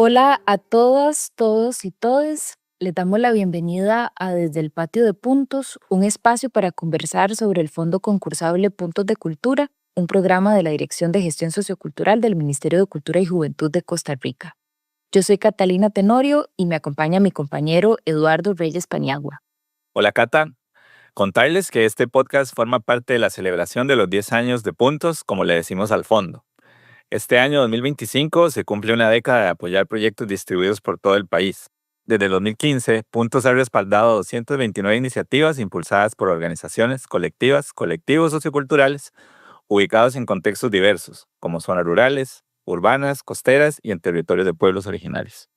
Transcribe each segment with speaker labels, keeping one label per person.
Speaker 1: Hola a todas, todos y todes. Les damos la bienvenida a Desde el Patio de Puntos, un espacio para conversar sobre el Fondo Concursable Puntos de Cultura, un programa de la Dirección de Gestión Sociocultural del Ministerio de Cultura y Juventud de Costa Rica. Yo soy Catalina Tenorio y me acompaña mi compañero Eduardo Reyes Paniagua.
Speaker 2: Hola Cata, contarles que este podcast forma parte de la celebración de los 10 años de Puntos, como le decimos al fondo. Este año 2025 se cumple una década de apoyar proyectos distribuidos por todo el país. Desde el 2015, Puntos ha respaldado 229 iniciativas impulsadas por organizaciones, colectivos socioculturales, ubicados en contextos diversos, como zonas rurales, urbanas, costeras y en territorios de pueblos originarios.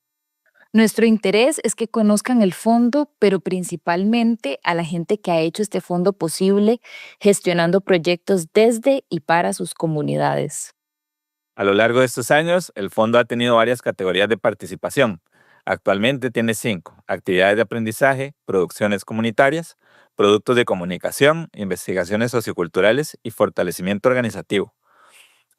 Speaker 1: Nuestro interés es que conozcan el fondo, pero principalmente a la gente que ha hecho este fondo posible, gestionando proyectos desde y para sus comunidades.
Speaker 2: A lo largo de estos años, el fondo ha tenido varias categorías de participación. Actualmente tiene 5: actividades de aprendizaje, producciones comunitarias, productos de comunicación, investigaciones socioculturales y fortalecimiento organizativo.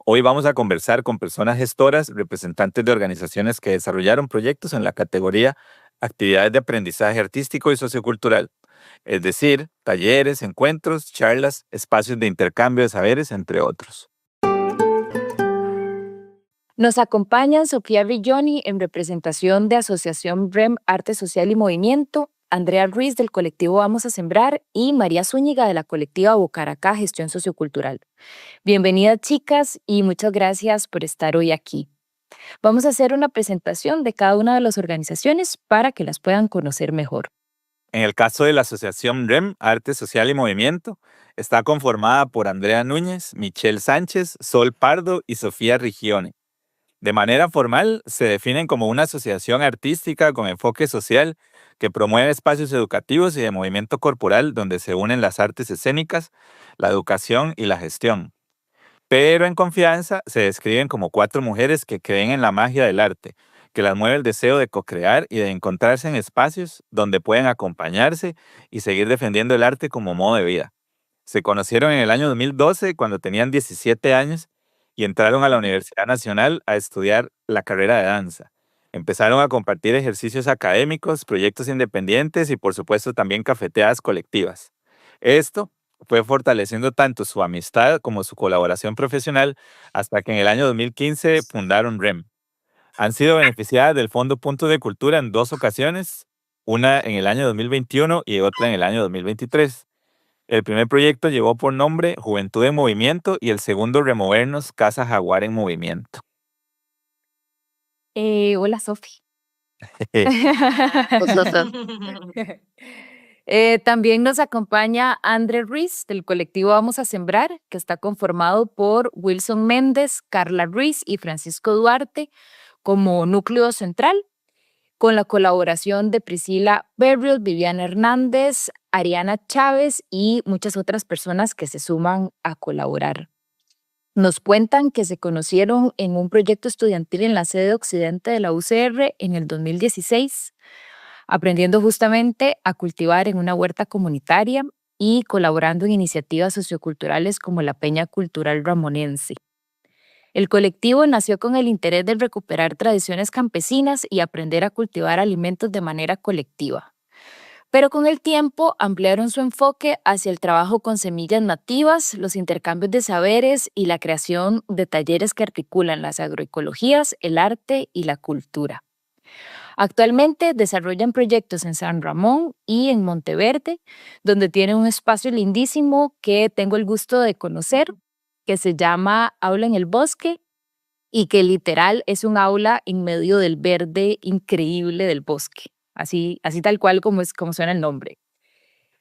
Speaker 2: Hoy vamos a conversar con personas gestoras, representantes de organizaciones que desarrollaron proyectos en la categoría actividades de aprendizaje artístico y sociocultural, es decir, talleres, encuentros, charlas, espacios de intercambio de saberes, entre otros.
Speaker 1: Nos acompañan Sofía Villoni en representación de Asociación REM Arte Social y Movimiento, Andrea Ruiz del colectivo Vamos a Sembrar y María Zúñiga de la colectiva Bocaracá Gestión Sociocultural. Bienvenidas chicas y muchas gracias por estar hoy aquí. Vamos a hacer una presentación de cada una de las organizaciones para que las puedan conocer mejor.
Speaker 2: En el caso de la Asociación REM, Arte Social y Movimiento, está conformada por Andrea Núñez, Michelle Sánchez, Sol Pardo y Sofía Rigione. De manera formal, se definen como una asociación artística con enfoque social que promueve espacios educativos y de movimiento corporal donde se unen las artes escénicas, la educación y la gestión. Pero en confianza se describen como 4 mujeres que creen en la magia del arte, que las mueve el deseo de co-crear y de encontrarse en espacios donde pueden acompañarse y seguir defendiendo el arte como modo de vida. Se conocieron en el año 2012 cuando tenían 17 años y entraron a la Universidad Nacional a estudiar la carrera de danza. Empezaron a compartir ejercicios académicos, proyectos independientes y por supuesto también cafeteadas colectivas. Esto fue fortaleciendo tanto su amistad como su colaboración profesional hasta que en el año 2015 fundaron REM. Han sido beneficiadas del Fondo Punto de Cultura en 2 ocasiones, una en el año 2021 y otra en el año 2023. El primer proyecto llevó por nombre Juventud en Movimiento y el segundo Removernos Casa Jaguar en Movimiento.
Speaker 1: Hola Sofi. También nos acompaña André Ruiz del colectivo Vamos a Sembrar, que está conformado por Wilson Méndez, Carla Ruiz y Francisco Duarte como núcleo central, con la colaboración de Priscila Berrios, Viviana Hernández, Ariana Chávez y muchas otras personas que se suman a colaborar. Nos cuentan que se conocieron en un proyecto estudiantil en la sede occidente de la UCR en el 2016, aprendiendo justamente a cultivar en una huerta comunitaria y colaborando en iniciativas socioculturales como la Peña Cultural Ramonense. El colectivo nació con el interés de recuperar tradiciones campesinas y aprender a cultivar alimentos de manera colectiva. Pero con el tiempo ampliaron su enfoque hacia el trabajo con semillas nativas, los intercambios de saberes y la creación de talleres que articulan las agroecologías, el arte y la cultura. Actualmente desarrollan proyectos en San Ramón y en Monteverde, donde tienen un espacio lindísimo que tengo el gusto de conocer, que se llama Aula en el Bosque y que literal es un aula en medio del verde increíble del bosque, así tal cual como suena el nombre.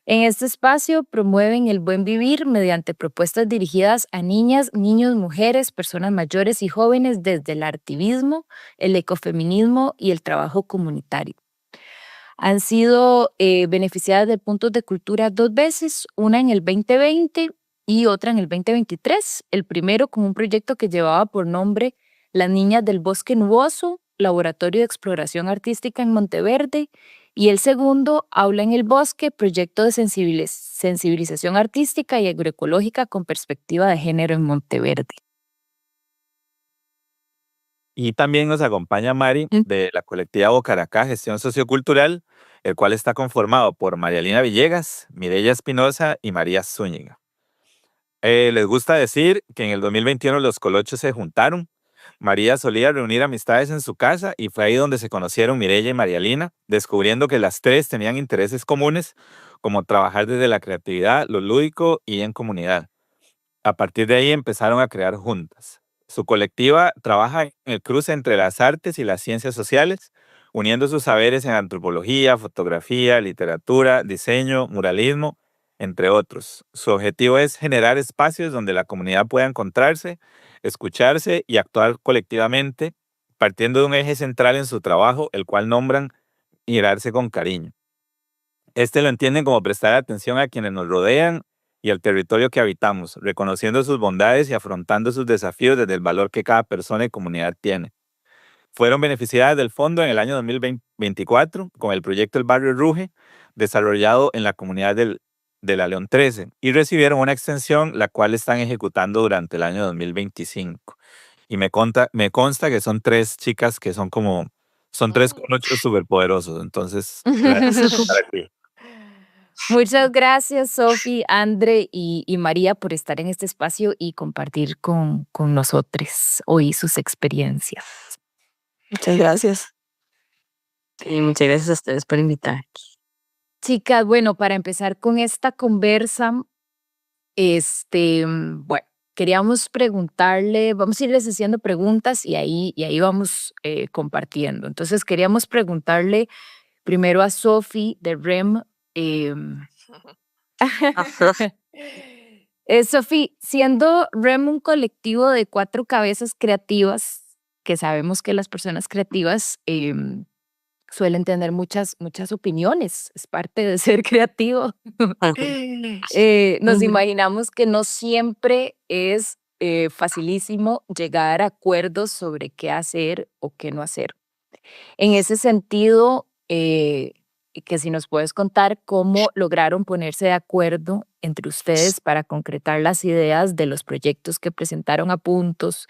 Speaker 1: En este espacio promueven el buen vivir mediante propuestas dirigidas a niñas, niños, mujeres, personas mayores y jóvenes desde el activismo, el ecofeminismo y el trabajo comunitario. Han sido beneficiadas de puntos de cultura 2 veces, una en el 2020 y otra en el 2023. El primero con un proyecto que llevaba por nombre Las Niñas del Bosque Nuboso, Laboratorio de Exploración Artística en Monteverde, y el segundo, Aula en el Bosque, proyecto de sensibilización artística y agroecológica con perspectiva de género en Monteverde.
Speaker 2: Y también nos acompaña Mari
Speaker 1: Mm.
Speaker 2: de la colectiva Bocaracá Gestión Sociocultural, el cual está conformado por Marialina Villegas, Mireya Espinosa y María Zúñiga. Les gusta decir que en el 2021 los colochos se juntaron. María solía reunir amistades en su casa y fue ahí donde se conocieron Mireya y Marialina, descubriendo que las tres tenían intereses comunes, como trabajar desde la creatividad, lo lúdico y en comunidad. A partir de ahí empezaron a crear juntas. Su colectiva trabaja en el cruce entre las artes y las ciencias sociales, uniendo sus saberes en antropología, fotografía, literatura, diseño, muralismo, entre otros. Su objetivo es generar espacios donde la comunidad pueda encontrarse, escucharse y actuar colectivamente, partiendo de un eje central en su trabajo, el cual nombran mirarse con cariño. Este lo entienden como prestar atención a quienes nos rodean y al territorio que habitamos, reconociendo sus bondades y afrontando sus desafíos desde el valor que cada persona y comunidad tiene. Fueron beneficiadas del fondo en el año 2024 con el proyecto El Barrio Ruge, desarrollado en la comunidad de la León 13, y recibieron una extensión, la cual están ejecutando durante el año 2025. Y me consta que son tres chicas que son tres conochos superpoderosos. Entonces, gracias por estar aquí.
Speaker 1: Muchas gracias, Sofi, Andre y María, por estar en este espacio y compartir con nosotros hoy sus experiencias.
Speaker 3: Muchas gracias. Y muchas gracias a ustedes por invitar.
Speaker 1: Chicas, bueno, para empezar con esta conversa, bueno, queríamos preguntarle, vamos a irles haciendo preguntas y ahí vamos compartiendo. Entonces, queríamos preguntarle primero a Sofi de REM. Sofi, siendo REM un colectivo de 4 cabezas creativas, que sabemos que las personas creativas suelen tener muchas opiniones, es parte de ser creativo. Nos
Speaker 3: Ujú.
Speaker 1: imaginamos que no siempre es facilísimo llegar a acuerdos sobre qué hacer o qué no hacer. En ese sentido, que si nos puedes contar cómo lograron ponerse de acuerdo entre ustedes para concretar las ideas de los proyectos que presentaron a puntos,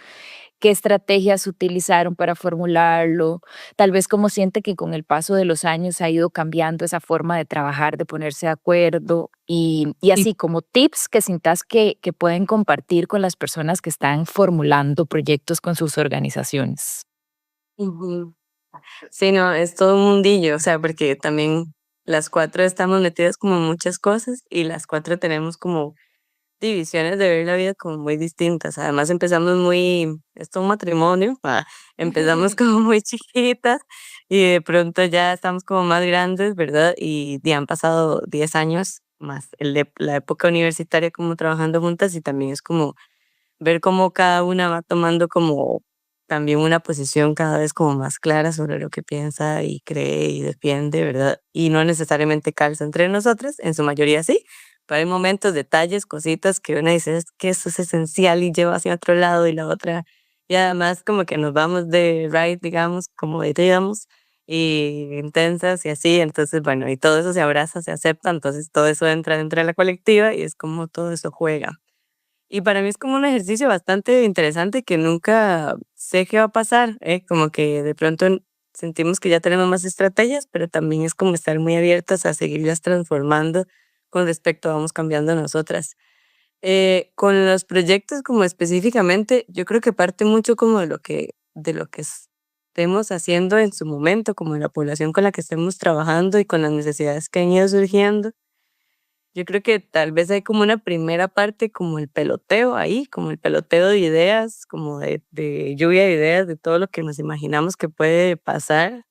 Speaker 1: qué estrategias utilizaron para formularlo, tal vez cómo siente que con el paso de los años ha ido cambiando esa forma de trabajar, de ponerse de acuerdo y así como tips que sintas que pueden compartir con las personas que están formulando proyectos con sus organizaciones.
Speaker 3: Ujú. Sí, no, es todo un mundillo, o sea, porque también las cuatro estamos metidas como en muchas cosas y las cuatro tenemos como divisiones de ver la vida como muy distintas. Además empezamos esto es un matrimonio, empezamos como muy chiquitas y de pronto ya estamos como más grandes, ¿verdad? Y ya han pasado 10 años más la época universitaria como trabajando juntas y también es como ver cómo cada una va tomando como también una posición cada vez como más clara sobre lo que piensa y cree y defiende, ¿verdad? Y no necesariamente calza entre nosotras, en su mayoría sí, pero hay momentos, detalles, cositas que una dice es que eso es esencial y lleva hacia otro lado y la otra, y además como que nos vamos de right, digamos, como digamos, y intensas y así, entonces bueno, y todo eso se abraza, se acepta, entonces todo eso entra dentro de la colectiva y es como todo eso juega. Y para mí es como un ejercicio bastante interesante que nunca sé qué va a pasar, como que de pronto sentimos que ya tenemos más estrategias, pero también es como estar muy abiertas a seguirlas transformando con respecto a vamos cambiando nosotras. Con los proyectos como específicamente, yo creo que parte mucho como de lo que estemos haciendo en su momento, como en la población con la que estemos trabajando y con las necesidades que han ido surgiendo. Yo creo que tal vez hay como una primera parte, como el peloteo ahí, como el peloteo de ideas, como de lluvia de ideas, de todo lo que nos imaginamos que puede pasar,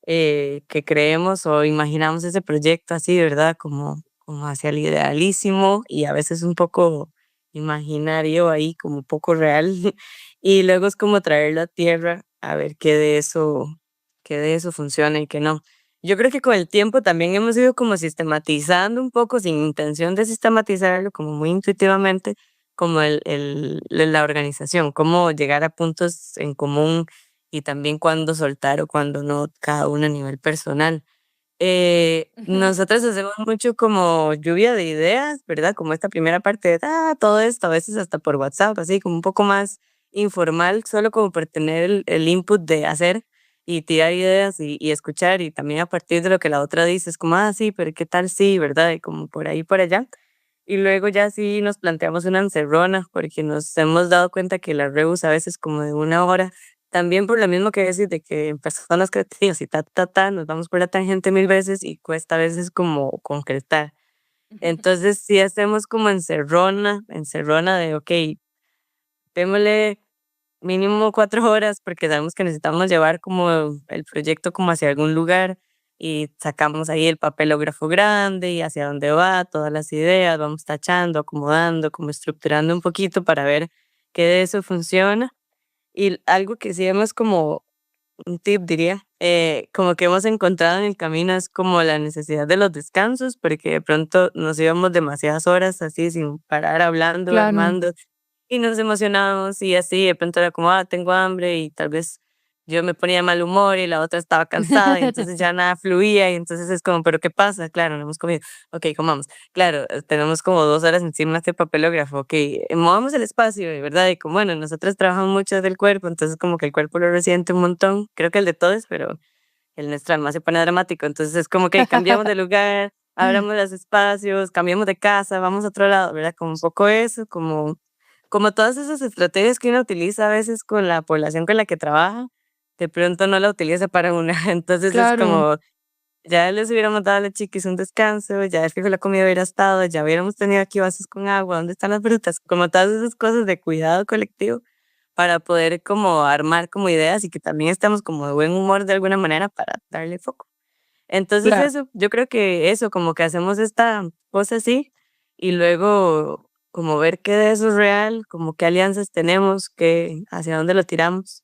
Speaker 3: que creemos o imaginamos ese proyecto así, ¿verdad? Como hacia el idealísimo y a veces un poco imaginario ahí, como poco real. Y luego es como traerlo a tierra a ver qué de eso funciona y qué no. Yo creo que con el tiempo también hemos ido como sistematizando un poco, sin intención de sistematizarlo, como muy intuitivamente, como la organización, cómo llegar a puntos en común y también cuándo soltar o cuándo no, cada uno a nivel personal. Nosotros hacemos mucho como lluvia de ideas, ¿verdad? Como esta primera parte de todo esto, a veces hasta por WhatsApp, así como un poco más informal, solo como por tener el input de hacer y tirar ideas y escuchar, y también a partir de lo que la otra dice, es como, ah, sí, pero ¿qué tal sí, verdad? Y como por ahí, por allá. Y luego ya sí nos planteamos una encerrona, porque nos hemos dado cuenta que la rebus a veces como de 1 hora, también por lo mismo que decís de que en personas creativas y nos vamos por la tangente 1000 veces y cuesta a veces como concretar. Entonces sí hacemos como encerrona de, ok, démosle mínimo 4 horas porque sabemos que necesitamos llevar como el proyecto como hacia algún lugar y sacamos ahí el papelógrafo grande y hacia dónde va, todas las ideas, vamos tachando, acomodando, como estructurando un poquito para ver qué de eso funciona. Y algo que sí hemos como un tip diría, como que hemos encontrado en el camino es como la necesidad de los descansos, porque de pronto nos íbamos demasiadas horas así sin parar hablando,
Speaker 1: Claro.
Speaker 3: armando, y nos emocionábamos y así de pronto era como, ah, tengo hambre y tal vez yo me ponía de mal humor y la otra estaba cansada y entonces ya nada fluía y entonces es como, pero ¿qué pasa? Claro, no hemos comido. Ok, comamos. Claro, tenemos como 2 horas encima de este papelógrafo. Ok, movamos el espacio, ¿verdad? Y como, bueno, nosotros trabajamos mucho del cuerpo, entonces como que el cuerpo lo resiente un montón. Creo que el de todos, pero el nuestro además se pone dramático. Entonces es como que cambiamos de lugar, abramos los espacios, cambiamos de casa, vamos a otro lado, ¿verdad? Como un poco eso, como todas esas estrategias que uno utiliza a veces con la población con la que trabaja, de pronto no la utiliza para una. Entonces es
Speaker 1: Claro,
Speaker 3: como, ya les hubiéramos dado a los chiquis un descanso, ya el fijo la comida hubiera estado, ya hubiéramos tenido aquí vasos con agua, ¿dónde están las frutas? Como todas esas cosas de cuidado colectivo para poder como armar como ideas y que también estemos como de buen humor de alguna manera para darle foco. Entonces
Speaker 1: claro.
Speaker 3: eso, yo creo que eso, como que hacemos esta cosa así y luego como ver qué de eso es real, como qué alianzas tenemos, qué, hacia dónde lo tiramos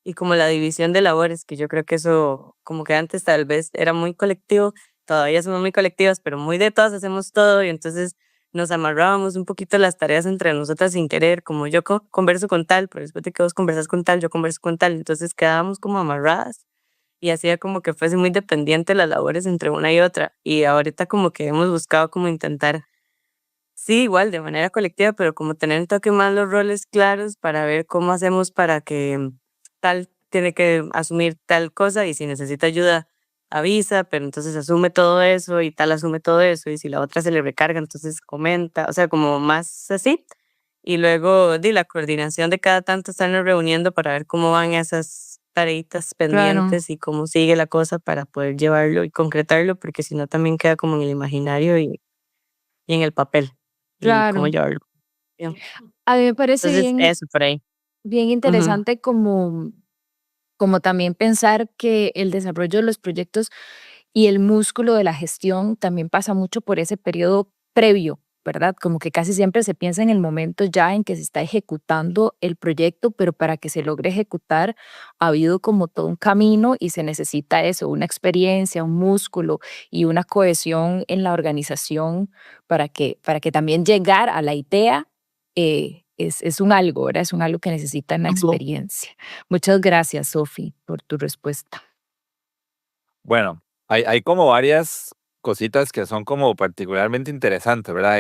Speaker 3: y como la división de labores, que yo creo que eso como que antes tal vez era muy colectivo, todavía somos muy colectivas, pero muy de todas hacemos todo y entonces nos amarrábamos un poquito las tareas entre nosotras sin querer, como yo converso con tal, pero después de que vos conversas con tal, yo converso con tal, entonces quedábamos como amarradas y hacía como que fuese muy dependiente las labores entre una y otra. Y ahorita como que hemos buscado como intentar, sí, igual de manera colectiva, pero como tener un toque más los roles claros para ver cómo hacemos para que tal tiene que asumir tal cosa y si necesita ayuda avisa, pero entonces asume todo eso y tal asume todo eso y si la otra se le recarga, entonces comenta, o sea, como más así. Y luego di la coordinación de cada tanto estarnos reuniendo para ver cómo van esas tareitas
Speaker 1: Claro,
Speaker 3: pendientes y cómo sigue la cosa para poder llevarlo y concretarlo, porque si no también queda como en el imaginario y en el papel y cómo
Speaker 1: claro.
Speaker 3: llevarlo. Bien.
Speaker 1: A mí me parece
Speaker 3: Entonces,
Speaker 1: bien,
Speaker 3: eso por ahí.
Speaker 1: bien
Speaker 3: Ujú.
Speaker 1: interesante como también pensar que el desarrollo de los proyectos y el músculo de la gestión también pasa mucho por ese periodo previo, ¿verdad? Como que casi siempre se piensa en el momento ya en que se está ejecutando el proyecto, pero para que se logre ejecutar ha habido como todo un camino y se necesita eso, una experiencia, un músculo y una cohesión en la organización para que también llegar a la idea es un algo, ¿verdad? Es un algo que necesita una experiencia. Muchas gracias, Sofi, por tu respuesta.
Speaker 2: Bueno, hay como varias cositas que son como particularmente interesantes, ¿verdad?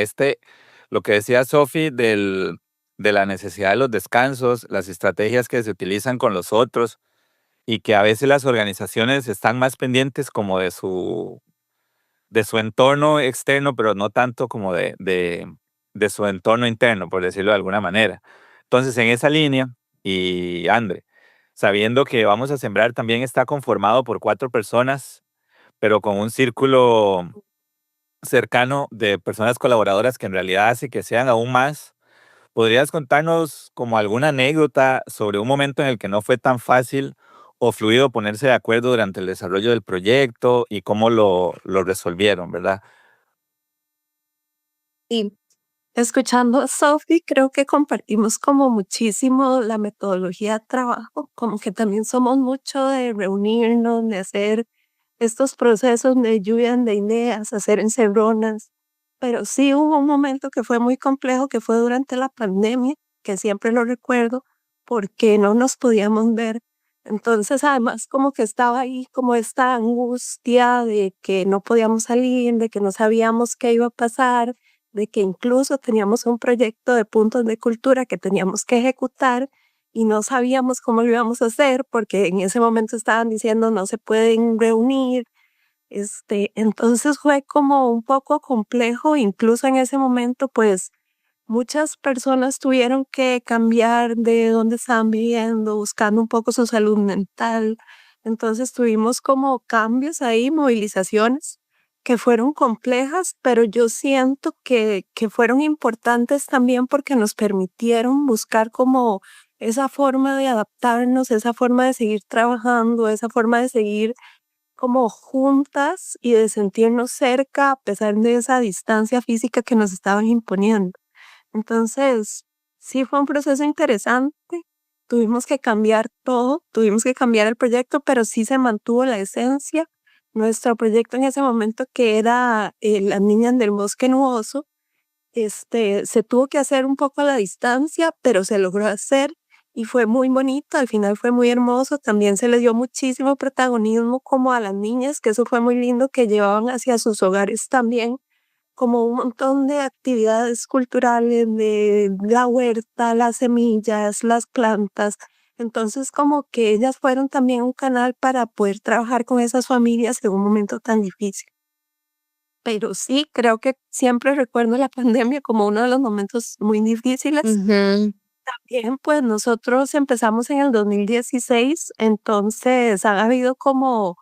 Speaker 2: Lo que decía Sophie de la necesidad de los descansos, las estrategias que se utilizan con los otros y que a veces las organizaciones están más pendientes como de su entorno externo, pero no tanto como de su entorno interno, por decirlo de alguna manera. Entonces, en esa línea, y André, sabiendo que Vamos a Sembrar también está conformado por 4 personas, pero con un círculo cercano de personas colaboradoras que en realidad hace que sean aún más. ¿Podrías contarnos como alguna anécdota sobre un momento en el que no fue tan fácil o fluido ponerse de acuerdo durante el desarrollo del proyecto y cómo lo resolvieron, verdad?
Speaker 4: Y escuchando a Sophie, creo que compartimos como muchísimo la metodología de trabajo, como que también somos mucho de reunirnos, de hacer estos procesos de lluvia de ideas, hacer encerronas. Pero sí hubo un momento que fue muy complejo, que fue durante la pandemia, que siempre lo recuerdo, porque no nos podíamos ver. Entonces, además, como que estaba ahí como esta angustia de que no podíamos salir, de que no sabíamos qué iba a pasar, de que incluso teníamos un proyecto de puntos de cultura que teníamos que ejecutar y no sabíamos cómo lo íbamos a hacer porque en ese momento estaban diciendo no se pueden reunir. Entonces fue como un poco complejo, incluso en ese momento, pues muchas personas tuvieron que cambiar de dónde estaban viviendo, buscando un poco su salud mental. Entonces tuvimos como cambios ahí, movilizaciones que fueron complejas, pero yo siento que fueron importantes también porque nos permitieron buscar como esa forma de adaptarnos, esa forma de seguir trabajando, esa forma de seguir como juntas y de sentirnos cerca a pesar de esa distancia física que nos estaban imponiendo. Entonces, sí fue un proceso interesante. Tuvimos que cambiar todo, tuvimos que cambiar el proyecto, pero sí se mantuvo la esencia. Nuestro proyecto en ese momento, que era Las Niñas del Bosque Nuboso, se tuvo que hacer un poco a la distancia, pero se logró hacer y fue muy bonito. Al final fue muy hermoso. También se le dio muchísimo protagonismo como a las niñas, que eso fue muy lindo, que llevaban hacia sus hogares también como un montón de actividades culturales, de la huerta, las semillas, las plantas. Entonces, como que ellas fueron también un canal para poder trabajar con esas familias en un momento tan difícil. Pero sí, creo que siempre recuerdo la pandemia como uno de los momentos muy difíciles.
Speaker 1: Ujú.
Speaker 4: Bien, pues nosotros empezamos en el 2016, entonces ha habido como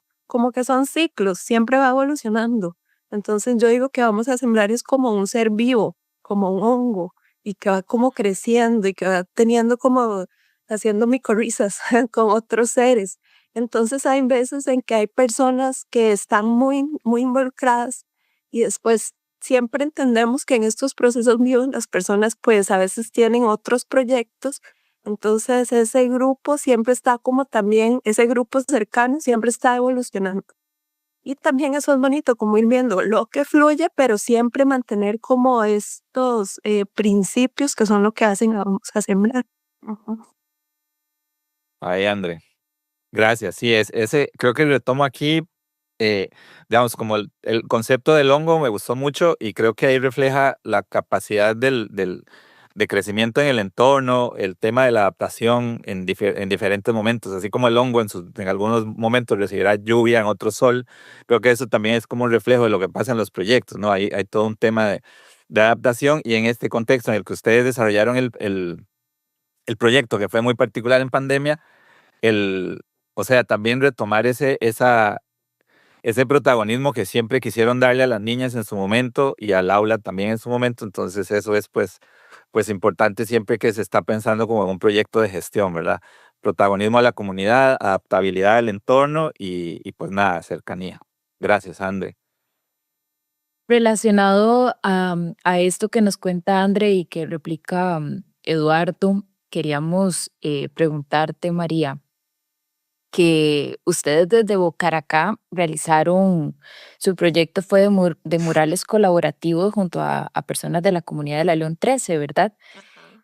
Speaker 4: que son ciclos, siempre va evolucionando. Entonces yo digo que Vamos a Sembrar es como un ser vivo, como un hongo, y que va como creciendo y que va teniendo como haciendo micorrizas con otros seres. Entonces hay veces en que hay personas que están muy involucradas y después siempre entendemos que en estos procesos vivos las personas pues a veces tienen otros proyectos, entonces ese grupo siempre está como también, ese grupo cercano siempre está evolucionando. Y también eso es bonito, como ir viendo lo que fluye, pero siempre mantener como estos principios que son lo que hacen a Vamos a Sembrar. Ujú.
Speaker 2: Ahí, André. Gracias. Sí, ese creo que retomo aquí, eh, digamos, como el concepto del hongo me gustó mucho y creo que ahí refleja la capacidad de crecimiento en el entorno, el tema de la adaptación en diferentes momentos, así como el hongo en algunos momentos recibirá lluvia, en otros sol. Creo que eso también es como un reflejo de lo que pasa en los proyectos, ¿no? Hay todo un tema de adaptación y en este contexto en el que ustedes desarrollaron el proyecto, que fue muy particular en pandemia, el, o sea, también retomar ese protagonismo que siempre quisieron darle a las niñas en su momento y al aula también en su momento. Entonces eso es pues importante siempre que se está pensando como en un proyecto de gestión, ¿verdad? Protagonismo a la comunidad, adaptabilidad al entorno y pues nada, cercanía. Gracias, André.
Speaker 1: Relacionado a esto que nos cuenta André y que replica Eduardo, queríamos preguntarte, María, que ustedes desde Bocaracá realizaron, su proyecto fue de murales colaborativos junto a personas de la comunidad de la León 13, ¿verdad?
Speaker 3: Ajá.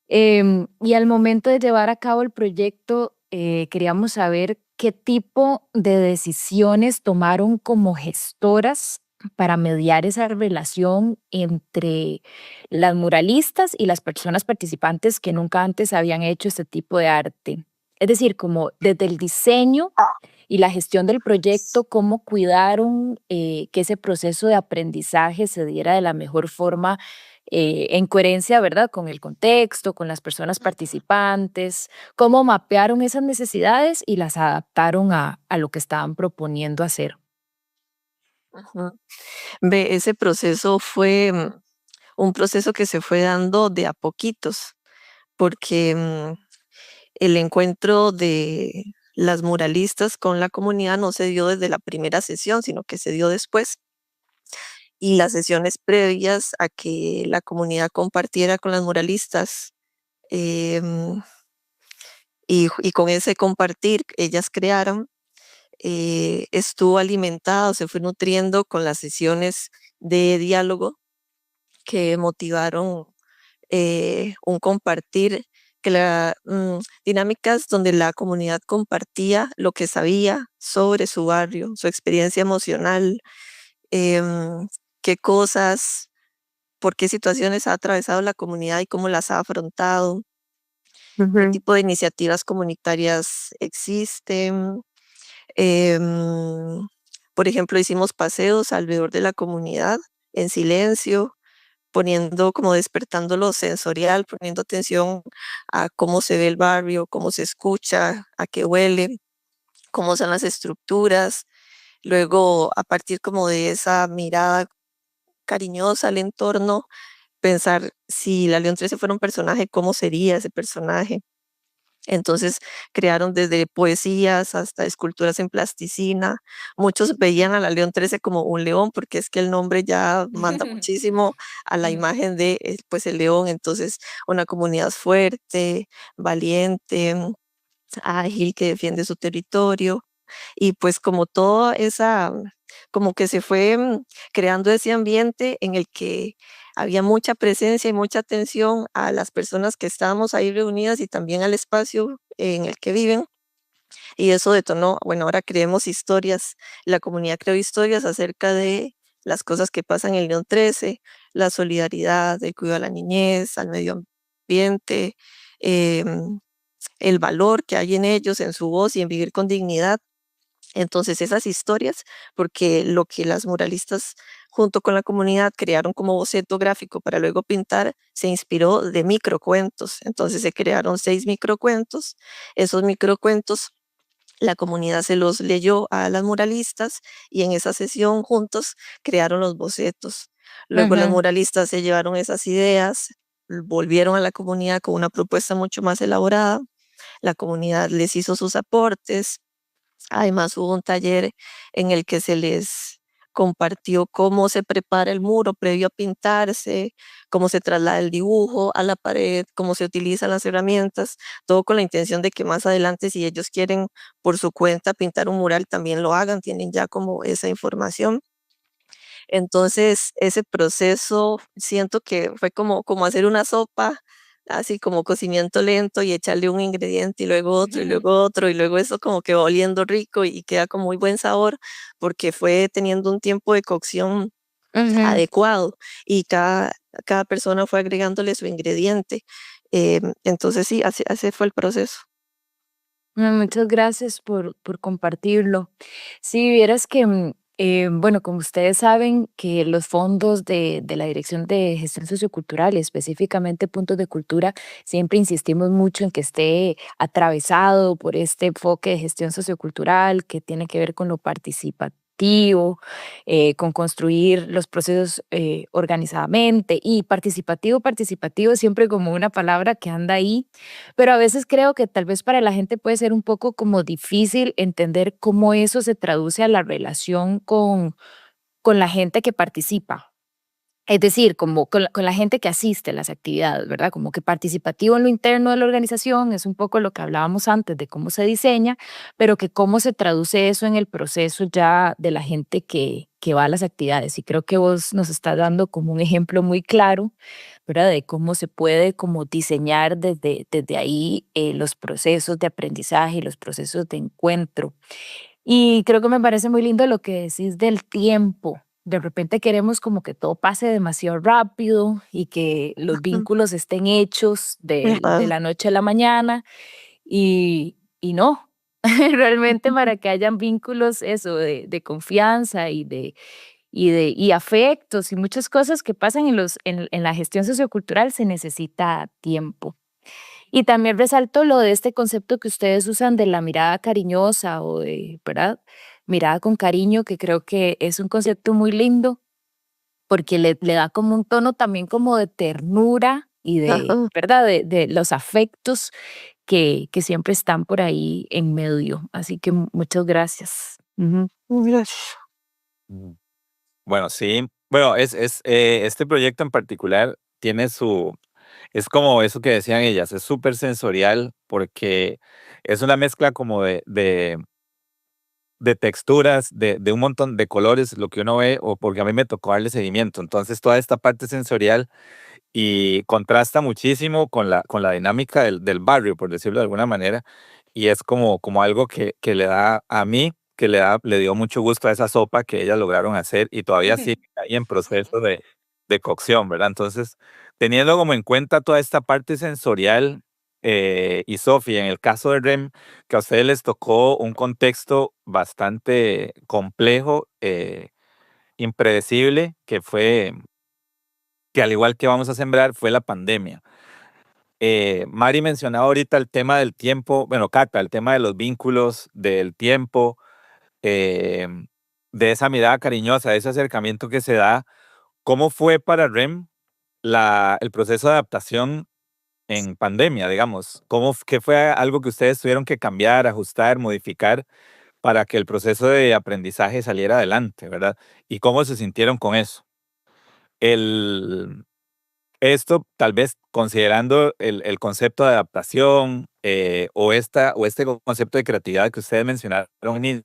Speaker 1: Y al momento de llevar a cabo el proyecto, queríamos saber qué tipo de decisiones tomaron como gestoras para mediar esa relación entre las muralistas y las personas participantes que nunca antes habían hecho este tipo de arte. Es decir, como desde el diseño y la gestión del proyecto, cómo cuidaron que ese proceso de aprendizaje se diera de la mejor forma en coherencia, ¿verdad? Con el contexto, con las personas participantes, cómo mapearon esas necesidades y las adaptaron a lo que estaban proponiendo hacer.
Speaker 3: Ajá. Ve, ese proceso fue un proceso que se fue dando de a poquitos, porque el encuentro de las muralistas con la comunidad no se dio desde la primera sesión, sino que se dio después. Y las sesiones previas a que la comunidad compartiera con las muralistas, em, y con ese compartir ellas crearon, estuvo alimentado, se fue nutriendo con las sesiones de diálogo que motivaron un compartir, dinámicas donde la comunidad compartía lo que sabía sobre su barrio, su experiencia emocional, em, qué cosas, por qué situaciones ha atravesado la comunidad y cómo las ha afrontado.
Speaker 4: qué tipo de iniciativas comunitarias existen. Em, por ejemplo, hicimos paseos alrededor de la comunidad en silencio, poniendo como despertando lo sensorial, poniendo atención a cómo se ve el barrio, cómo se escucha, a qué huele, cómo son las estructuras. Luego, a partir como de esa mirada cariñosa al entorno, pensar si la León 13 fuera un personaje, ¿cómo sería ese personaje? Entonces crearon desde poesías hasta esculturas en plasticina. Muchos veían a la León 13 como un león, porque es que el nombre ya manda muchísimo a la
Speaker 1: Ujú.
Speaker 4: imagen de pues el león. Entonces, una comunidad fuerte, valiente, ágil, que defiende su territorio. Y pues como toda esa, como que se fue creando ese ambiente en el que había mucha presencia y mucha atención a las personas que estábamos ahí reunidas y también al espacio en el que viven. Y eso detonó, bueno, ahora creemos historias, la comunidad creó historias acerca de las cosas que pasan en León 13, la solidaridad, el cuidado a la niñez, al medio ambiente, em, el valor que hay en ellos, en su voz y en vivir con dignidad. Entonces esas historias, porque lo que las muralistas junto con la comunidad crearon como boceto gráfico para luego pintar, se inspiró de microcuentos. Entonces se crearon 6 microcuentos. Esos microcuentos la comunidad se los leyó a las muralistas y en esa sesión juntos crearon los bocetos. Luego las
Speaker 1: Ujú.
Speaker 4: muralistas se llevaron esas ideas, volvieron a la comunidad con una propuesta mucho más elaborada. La comunidad les hizo sus aportes. Además, hubo un taller en el que se les compartió cómo se prepara el muro previo a pintarse, cómo se traslada el dibujo a la pared, cómo se utilizan las herramientas, todo con la intención de que más adelante, si ellos quieren por su cuenta pintar un mural, también lo hagan, tienen ya como esa información. Entonces, ese proceso siento que fue como hacer una sopa, así como cocimiento lento y echarle un ingrediente y luego otro y luego otro y luego eso como que va oliendo rico y queda con muy buen sabor porque fue teniendo un tiempo de cocción
Speaker 1: Ujú.
Speaker 4: adecuado y cada persona fue agregándole su ingrediente. Entonces sí, así fue el proceso.
Speaker 1: Muchas gracias por compartirlo. Si vieras que, bueno, como ustedes saben, que los fondos de la Dirección de Gestión Sociocultural, y específicamente Puntos de Cultura, siempre insistimos mucho en que esté atravesado por este enfoque de gestión sociocultural que tiene que ver con lo participativo, con construir los procesos organizadamente y participativo, participativo, siempre como una palabra que anda ahí, pero a veces creo que tal vez para la gente puede ser un poco como difícil entender cómo eso se traduce a la relación con la gente que participa. Es decir, como con la gente que asiste a las actividades, ¿verdad? Como que participativo en lo interno de la organización es un poco lo que hablábamos antes de cómo se diseña, pero que cómo se traduce eso en el proceso ya de la gente que va a las actividades. Y creo que vos nos estás dando como un ejemplo muy claro, ¿verdad? De cómo se puede como diseñar desde ahí los procesos de aprendizaje y los procesos de encuentro. Y creo que me parece muy lindo lo que decís del tiempo. De repente queremos como que todo pase demasiado rápido y que los vínculos estén hechos de
Speaker 4: Ajá.
Speaker 1: la noche a la mañana y no. Realmente para que hayan vínculos, eso, de confianza y afectos y muchas cosas que pasan en la gestión sociocultural se necesita tiempo. Y también resalto lo de este concepto que ustedes usan de la mirada cariñosa o de, ¿verdad? Mirada con cariño, que creo que es un concepto muy lindo porque le da como un tono también como de ternura y de,
Speaker 4: Ajá.
Speaker 1: ¿verdad? De los afectos que siempre están por ahí en medio. Así que muchas gracias. Ujú.
Speaker 4: Gracias.
Speaker 2: Mm. Bueno, sí. Bueno, este proyecto en particular tiene es como eso que decían ellas, es súper sensorial porque es una mezcla como de texturas, de un montón de colores, lo que uno ve, o porque a mí me tocó darle seguimiento. Entonces, toda esta parte sensorial y contrasta muchísimo con la dinámica del barrio, por decirlo de alguna manera, y es como algo que le da a mí, le dio mucho gusto a esa sopa que ellas lograron hacer y todavía sigue ahí en proceso de cocción, ¿verdad? Entonces, teniendo como en cuenta toda esta parte sensorial y Sofi, en el caso de REM, que a ustedes les tocó un contexto bastante complejo, impredecible, que al igual que vamos a sembrar, fue la pandemia. Mari mencionaba ahorita el tema del tiempo, bueno, Cata, el tema de los vínculos, del tiempo, eh, de esa mirada cariñosa, de ese acercamiento que se da. ¿Cómo fue para REM el proceso de adaptación en pandemia, digamos? ¿Qué fue algo que ustedes tuvieron que cambiar, ajustar, modificar para que el proceso de aprendizaje saliera adelante, ¿verdad? ¿Y cómo se sintieron con eso? El, Esto tal vez considerando el concepto de adaptación, o este concepto de creatividad que ustedes mencionaron al inicio.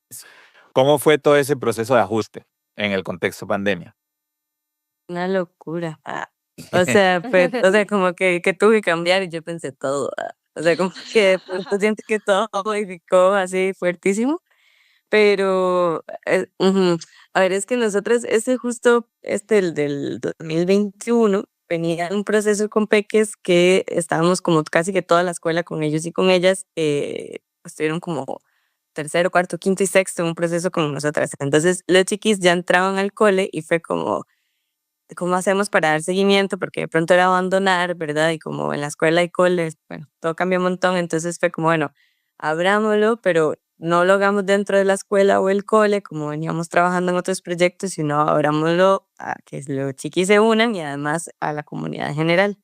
Speaker 2: ¿Cómo fue todo ese proceso de ajuste en el contexto pandemia?
Speaker 3: Una locura. O sea, como que tuve que cambiar y yo pensé todo. O sea, como que de pronto siento que todo modificó así fuertísimo. Pero, ujú. A ver, es que nosotros, el del 2021, venía un proceso con peques que estábamos como casi que toda la escuela con ellos y con ellas, estuvieron como tercero, cuarto, quinto y sexto en un proceso con nosotras. Entonces, los chiquis ya entraban al cole y fue como, ¿cómo hacemos para dar seguimiento? Porque de pronto era abandonar, ¿verdad? Y como en la escuela hay coles, bueno, todo cambió un montón, entonces fue como, bueno, abrámoslo, pero no lo hagamos dentro de la escuela o el cole, como veníamos trabajando en otros proyectos, sino abrámoslo a que los chiquis se unan y además a la comunidad en general.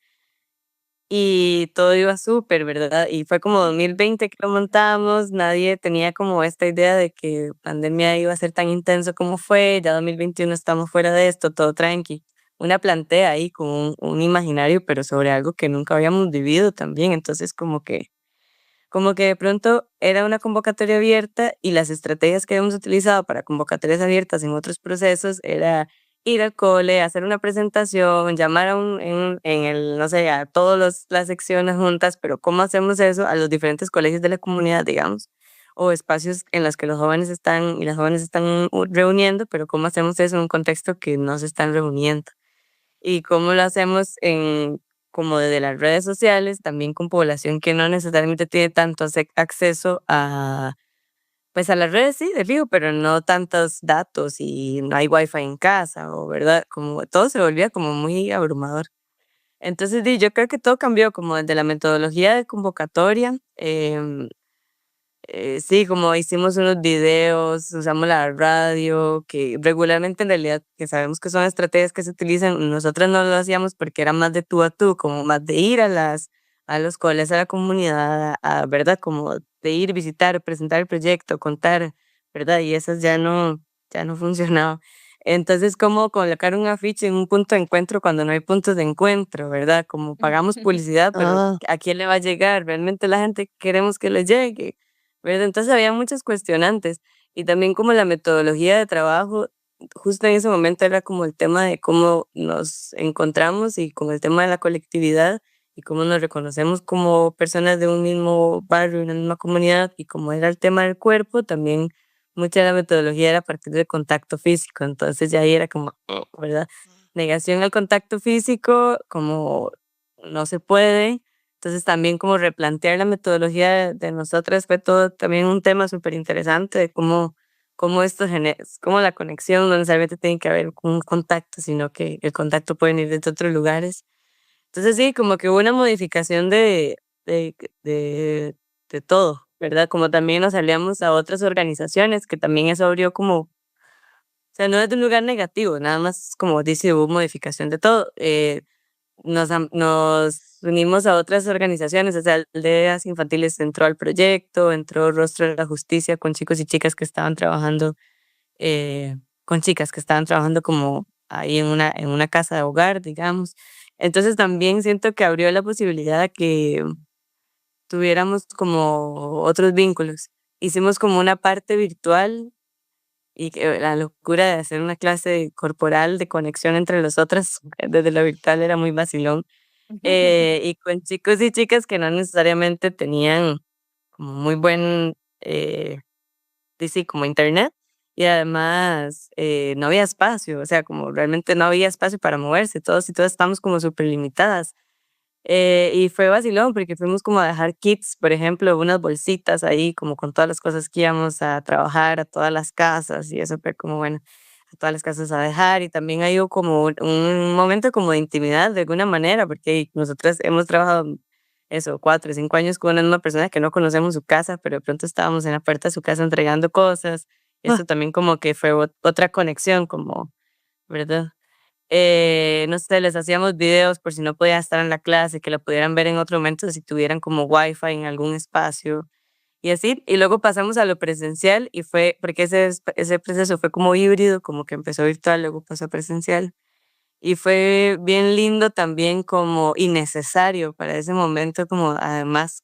Speaker 3: Y todo iba súper, ¿verdad? Y fue como 2020 que lo montamos, nadie tenía como esta idea de que pandemia iba a ser tan intenso como fue, ya 2021 estamos fuera de esto, todo tranqui. Una plantea ahí con un imaginario, pero sobre algo que nunca habíamos vivido también, entonces como que de pronto era una convocatoria abierta y las estrategias que hemos utilizado para convocatorias abiertas en otros procesos era ir al cole, hacer una presentación, llamar no sé, a todas las secciones juntas, pero ¿cómo hacemos eso a los diferentes colegios de la comunidad, digamos? O espacios en los que los jóvenes están y las jóvenes están reuniendo, pero ¿cómo hacemos eso en un contexto que no se están reuniendo? Y cómo lo hacemos como desde las redes sociales, también con población que no necesariamente tiene tanto acceso a, pues a las redes, sí, de fijo, pero no tantos datos y no hay wifi en casa, o verdad, como todo se volvía como muy abrumador. Entonces, yo creo que todo cambió como desde la metodología de convocatoria, sí, como hicimos unos videos, usamos la radio, que regularmente en realidad, que sabemos que son estrategias que se utilizan, nosotros no lo hacíamos porque era más de tú a tú, como más de ir a los coles, a la comunidad, ¿verdad? Como de ir, visitar, presentar el proyecto, contar, ¿verdad? Y esas ya no funcionaba. Entonces, ¿cómo colocar un afiche en un punto de encuentro cuando no hay puntos de encuentro, ¿verdad? Como pagamos publicidad, pero
Speaker 4: Ah,
Speaker 3: ¿a quién le va a llegar? ¿Realmente la gente queremos que le llegue? ¿Verdad? Entonces había muchos cuestionantes y también como la metodología de trabajo, justo en ese momento era como el tema de cómo nos encontramos y como el tema de la colectividad y cómo nos reconocemos como personas de un mismo barrio, una misma comunidad y como era el tema del cuerpo, también mucha de la metodología era a partir del contacto físico, entonces ya ahí era como, ¿verdad? Negación al contacto físico, como no se puede, entonces también como replantear la metodología de nosotras fue todo también un tema súper interesante de cómo esto genera, cómo la conexión no necesariamente tiene que haber un contacto, sino que el contacto puede venir desde otros lugares. Entonces sí, como que hubo una modificación de, de, de todo, ¿verdad? Como también nos aliamos a otras organizaciones, que también eso abrió como, o sea, no es de un lugar negativo, nada más como dice, hubo modificación de todo. Nos unimos a otras organizaciones, o sea, Aldeas Infantiles entró al proyecto, entró Rostro de la Justicia con chicos y chicas que estaban trabajando, con chicas que estaban trabajando como ahí en una casa de hogar, digamos. Entonces también siento que abrió la posibilidad de que tuviéramos como otros vínculos. Hicimos como una parte virtual y que la locura de hacer una clase corporal de conexión entre los otros desde lo virtual era muy vacilón, y con chicos y chicas que no necesariamente tenían como muy buen, sí, como internet, y además no había espacio, o sea, como realmente no había espacio para moverse, todos y todas estamos como súper limitadas. Y fue vacilón porque fuimos como a dejar kits, por ejemplo, unas bolsitas ahí como con todas las cosas que íbamos a trabajar a todas las casas y eso fue como bueno, a todas las casas a dejar y también ha ido como un momento como de intimidad de alguna manera porque nosotras hemos trabajado eso, 4 o 5 años con una misma persona que no conocemos su casa, pero de pronto estábamos en la puerta de su casa entregando cosas.
Speaker 4: Ah,
Speaker 3: Eso también como que fue otra conexión, como, ¿verdad? No sé, les hacíamos videos por si no podían estar en la clase, que lo pudieran ver en otro momento si tuvieran como wifi en algún espacio y así. Y luego pasamos a lo presencial y fue, porque ese proceso fue como híbrido, como que empezó virtual, luego pasó a presencial. Y fue bien lindo también como innecesario para ese momento, como además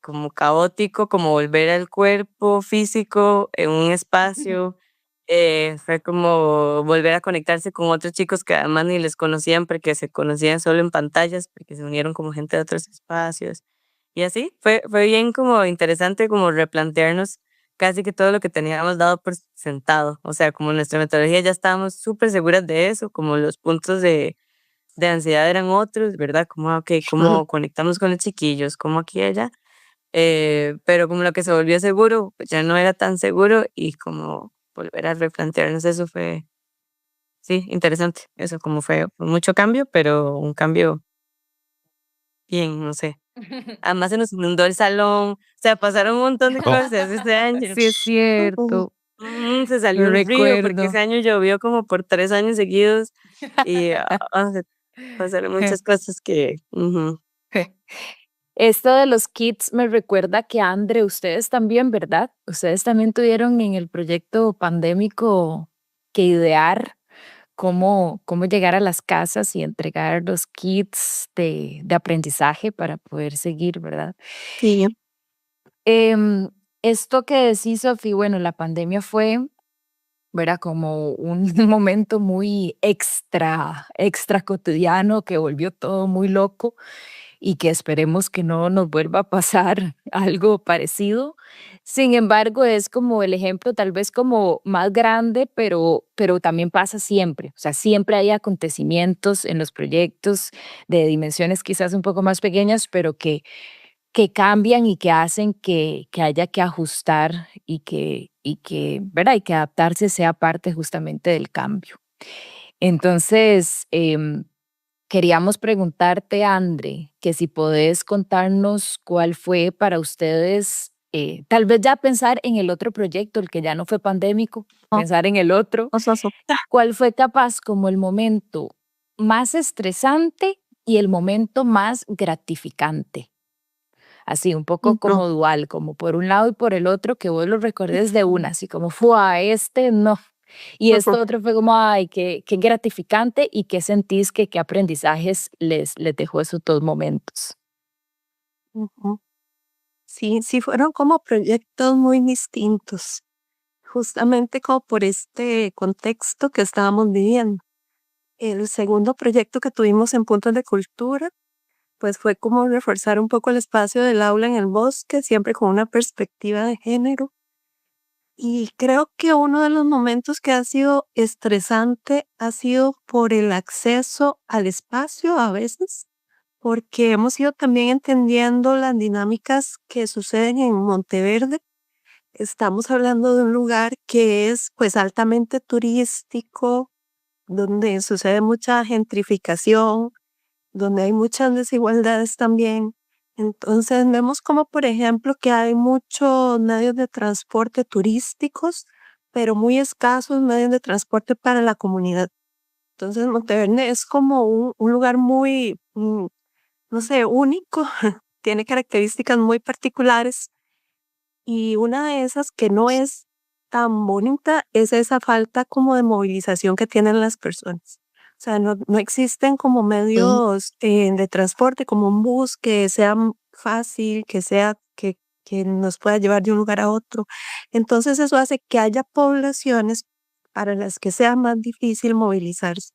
Speaker 3: como caótico, como volver al cuerpo físico en un espacio. Fue como volver a conectarse con otros chicos que además ni les conocían porque se conocían solo en pantallas, porque se unieron como gente de otros espacios. Y así, fue bien como interesante como replantearnos casi que todo lo que teníamos dado por sentado. O sea, como nuestra metodología ya estábamos súper seguras de eso, como los puntos de ansiedad eran otros, ¿verdad? Como, ok, cómo conectamos con los chiquillos, como aquí y allá. Pero como lo que se volvió seguro, pues ya no era tan seguro y como volver a replantearnos eso fue, sí, interesante. Eso como fue mucho cambio, pero un cambio bien, no sé. Además se nos inundó el salón, o sea, pasaron un montón de cosas ese año.
Speaker 1: Sí, es cierto,
Speaker 3: Se
Speaker 1: lo
Speaker 3: salió un río porque
Speaker 1: recuerdo.
Speaker 3: ese año llovió como por 3 años seguidos y se pasaron muchas cosas que,
Speaker 1: Esto de los kits me recuerda que Andre, ustedes también, ¿verdad? Ustedes también tuvieron en el proyecto pandémico que idear cómo llegar a las casas y entregar los kits de aprendizaje para poder seguir, ¿verdad?
Speaker 4: sí,
Speaker 1: Em, Esto que decís, Sofi, bueno, la pandemia fue, ¿verdad? Como un momento muy extra cotidiano que volvió todo muy loco y que esperemos que no nos vuelva a pasar algo parecido. Sin embargo, es como el ejemplo tal vez como más grande, pero también pasa siempre. O sea, siempre hay acontecimientos en los proyectos de dimensiones quizás un poco más pequeñas, pero que cambian y que hacen que haya que ajustar ¿verdad? Y que adaptarse sea parte justamente del cambio. Entonces, queríamos preguntarte, Andre, que si podés contarnos cuál fue para ustedes, tal vez ya pensar en el otro proyecto, el que ya no fue pandémico,
Speaker 4: no,
Speaker 1: pensar en el otro,
Speaker 4: oso.
Speaker 1: cuál fue capaz como el momento más estresante y el momento más gratificante. Así, un poco
Speaker 4: No,
Speaker 1: como dual, como por un lado y por el otro, que vos lo recordes de una, así como, fue este no. Y esto otro fue como, ay, qué gratificante y qué sentís qué aprendizajes les dejó esos dos momentos.
Speaker 4: ujú. Sí, sí fueron como proyectos muy distintos, justamente como por este contexto que estábamos viviendo. El segundo proyecto que tuvimos en Puntos de Cultura, pues fue como reforzar un poco el espacio del aula en el bosque, siempre con una perspectiva de género. Y creo que uno de los momentos que ha sido estresante ha sido por el acceso al espacio a veces, porque hemos ido también entendiendo las dinámicas que suceden en Monteverde. Estamos hablando de un lugar que es pues altamente turístico, donde sucede mucha gentrificación, donde hay muchas desigualdades también. Entonces vemos como, por ejemplo, que hay muchos medios de transporte turísticos, pero muy escasos medios de transporte para la comunidad. Entonces Monteverde es como un lugar muy, no sé, único, tiene características muy particulares y una de esas que no es tan bonita es esa falta como de movilización que tienen las personas. O sea, no existen como medios de transporte, como un bus que sea fácil, que nos pueda llevar de un lugar a otro. Entonces eso hace que haya poblaciones para las que sea más difícil movilizarse.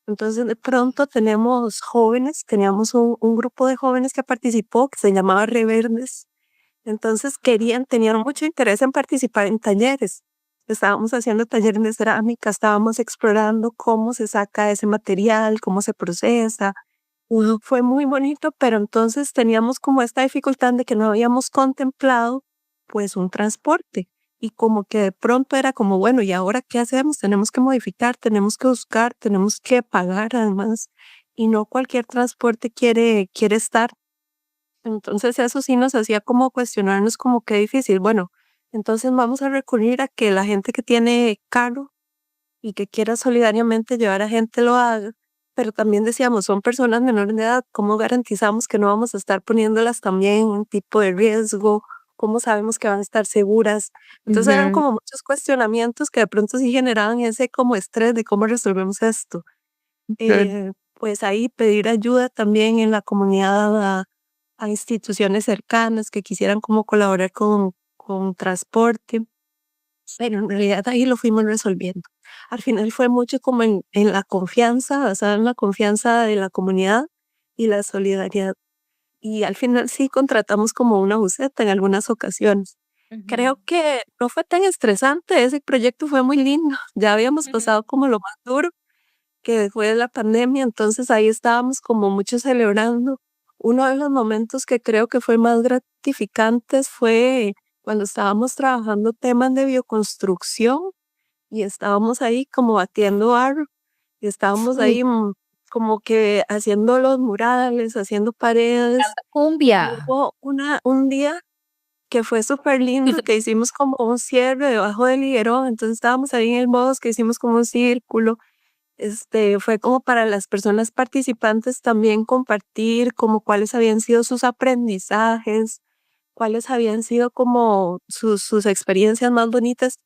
Speaker 4: Entonces de pronto tenemos jóvenes, teníamos un grupo de jóvenes que participó, que se llamaba Reverdes, entonces tenían mucho interés en participar en talleres. Estábamos haciendo talleres de cerámica, estábamos explorando cómo se saca ese material, cómo se procesa. fue muy bonito, pero entonces teníamos como esta dificultad de que no habíamos contemplado pues un transporte y como que de pronto era como, bueno, ¿y ahora qué hacemos? Tenemos que modificar, tenemos que buscar, tenemos que pagar además y no cualquier transporte quiere estar. Entonces eso sí nos hacía como cuestionarnos como qué difícil. Bueno, entonces vamos a recurrir a que la gente que tiene carro y que quiera solidariamente llevar a gente lo haga, pero también decíamos, son personas menores de edad, ¿cómo garantizamos que no vamos a estar poniéndolas también en un tipo de riesgo? ¿Cómo sabemos que van a estar seguras? Entonces eran
Speaker 1: Ujú.
Speaker 4: como muchos cuestionamientos que de pronto sí generaban ese como estrés de cómo resolvemos esto.
Speaker 1: Claro.
Speaker 4: Pues ahí pedir ayuda también en la comunidad a instituciones cercanas que quisieran como colaborar con transporte, pero en realidad ahí lo fuimos resolviendo. Al final fue mucho como en la confianza, basada en la confianza de la comunidad y la solidaridad. Y al final sí contratamos como una buseta en algunas ocasiones.
Speaker 1: Ujú.
Speaker 4: Creo que no fue tan estresante, ese proyecto fue muy lindo. Ya habíamos pasado como lo más duro, que fue la pandemia, entonces ahí estábamos como mucho celebrando. Uno de los momentos que creo que fue más gratificantes fue cuando estábamos trabajando temas de bioconstrucción y estábamos ahí como batiendo barro y estábamos
Speaker 1: Sí,
Speaker 4: ahí como que haciendo los murales, haciendo paredes. Y
Speaker 1: cumbia.
Speaker 4: hubo un día que fue súper lindo, que hicimos como un cierre debajo del higuerón, entonces estábamos ahí en el bosque, hicimos como un círculo. Fue como para las personas participantes también compartir como cuáles habían sido sus aprendizajes, cuáles habían sido como sus experiencias más bonitas.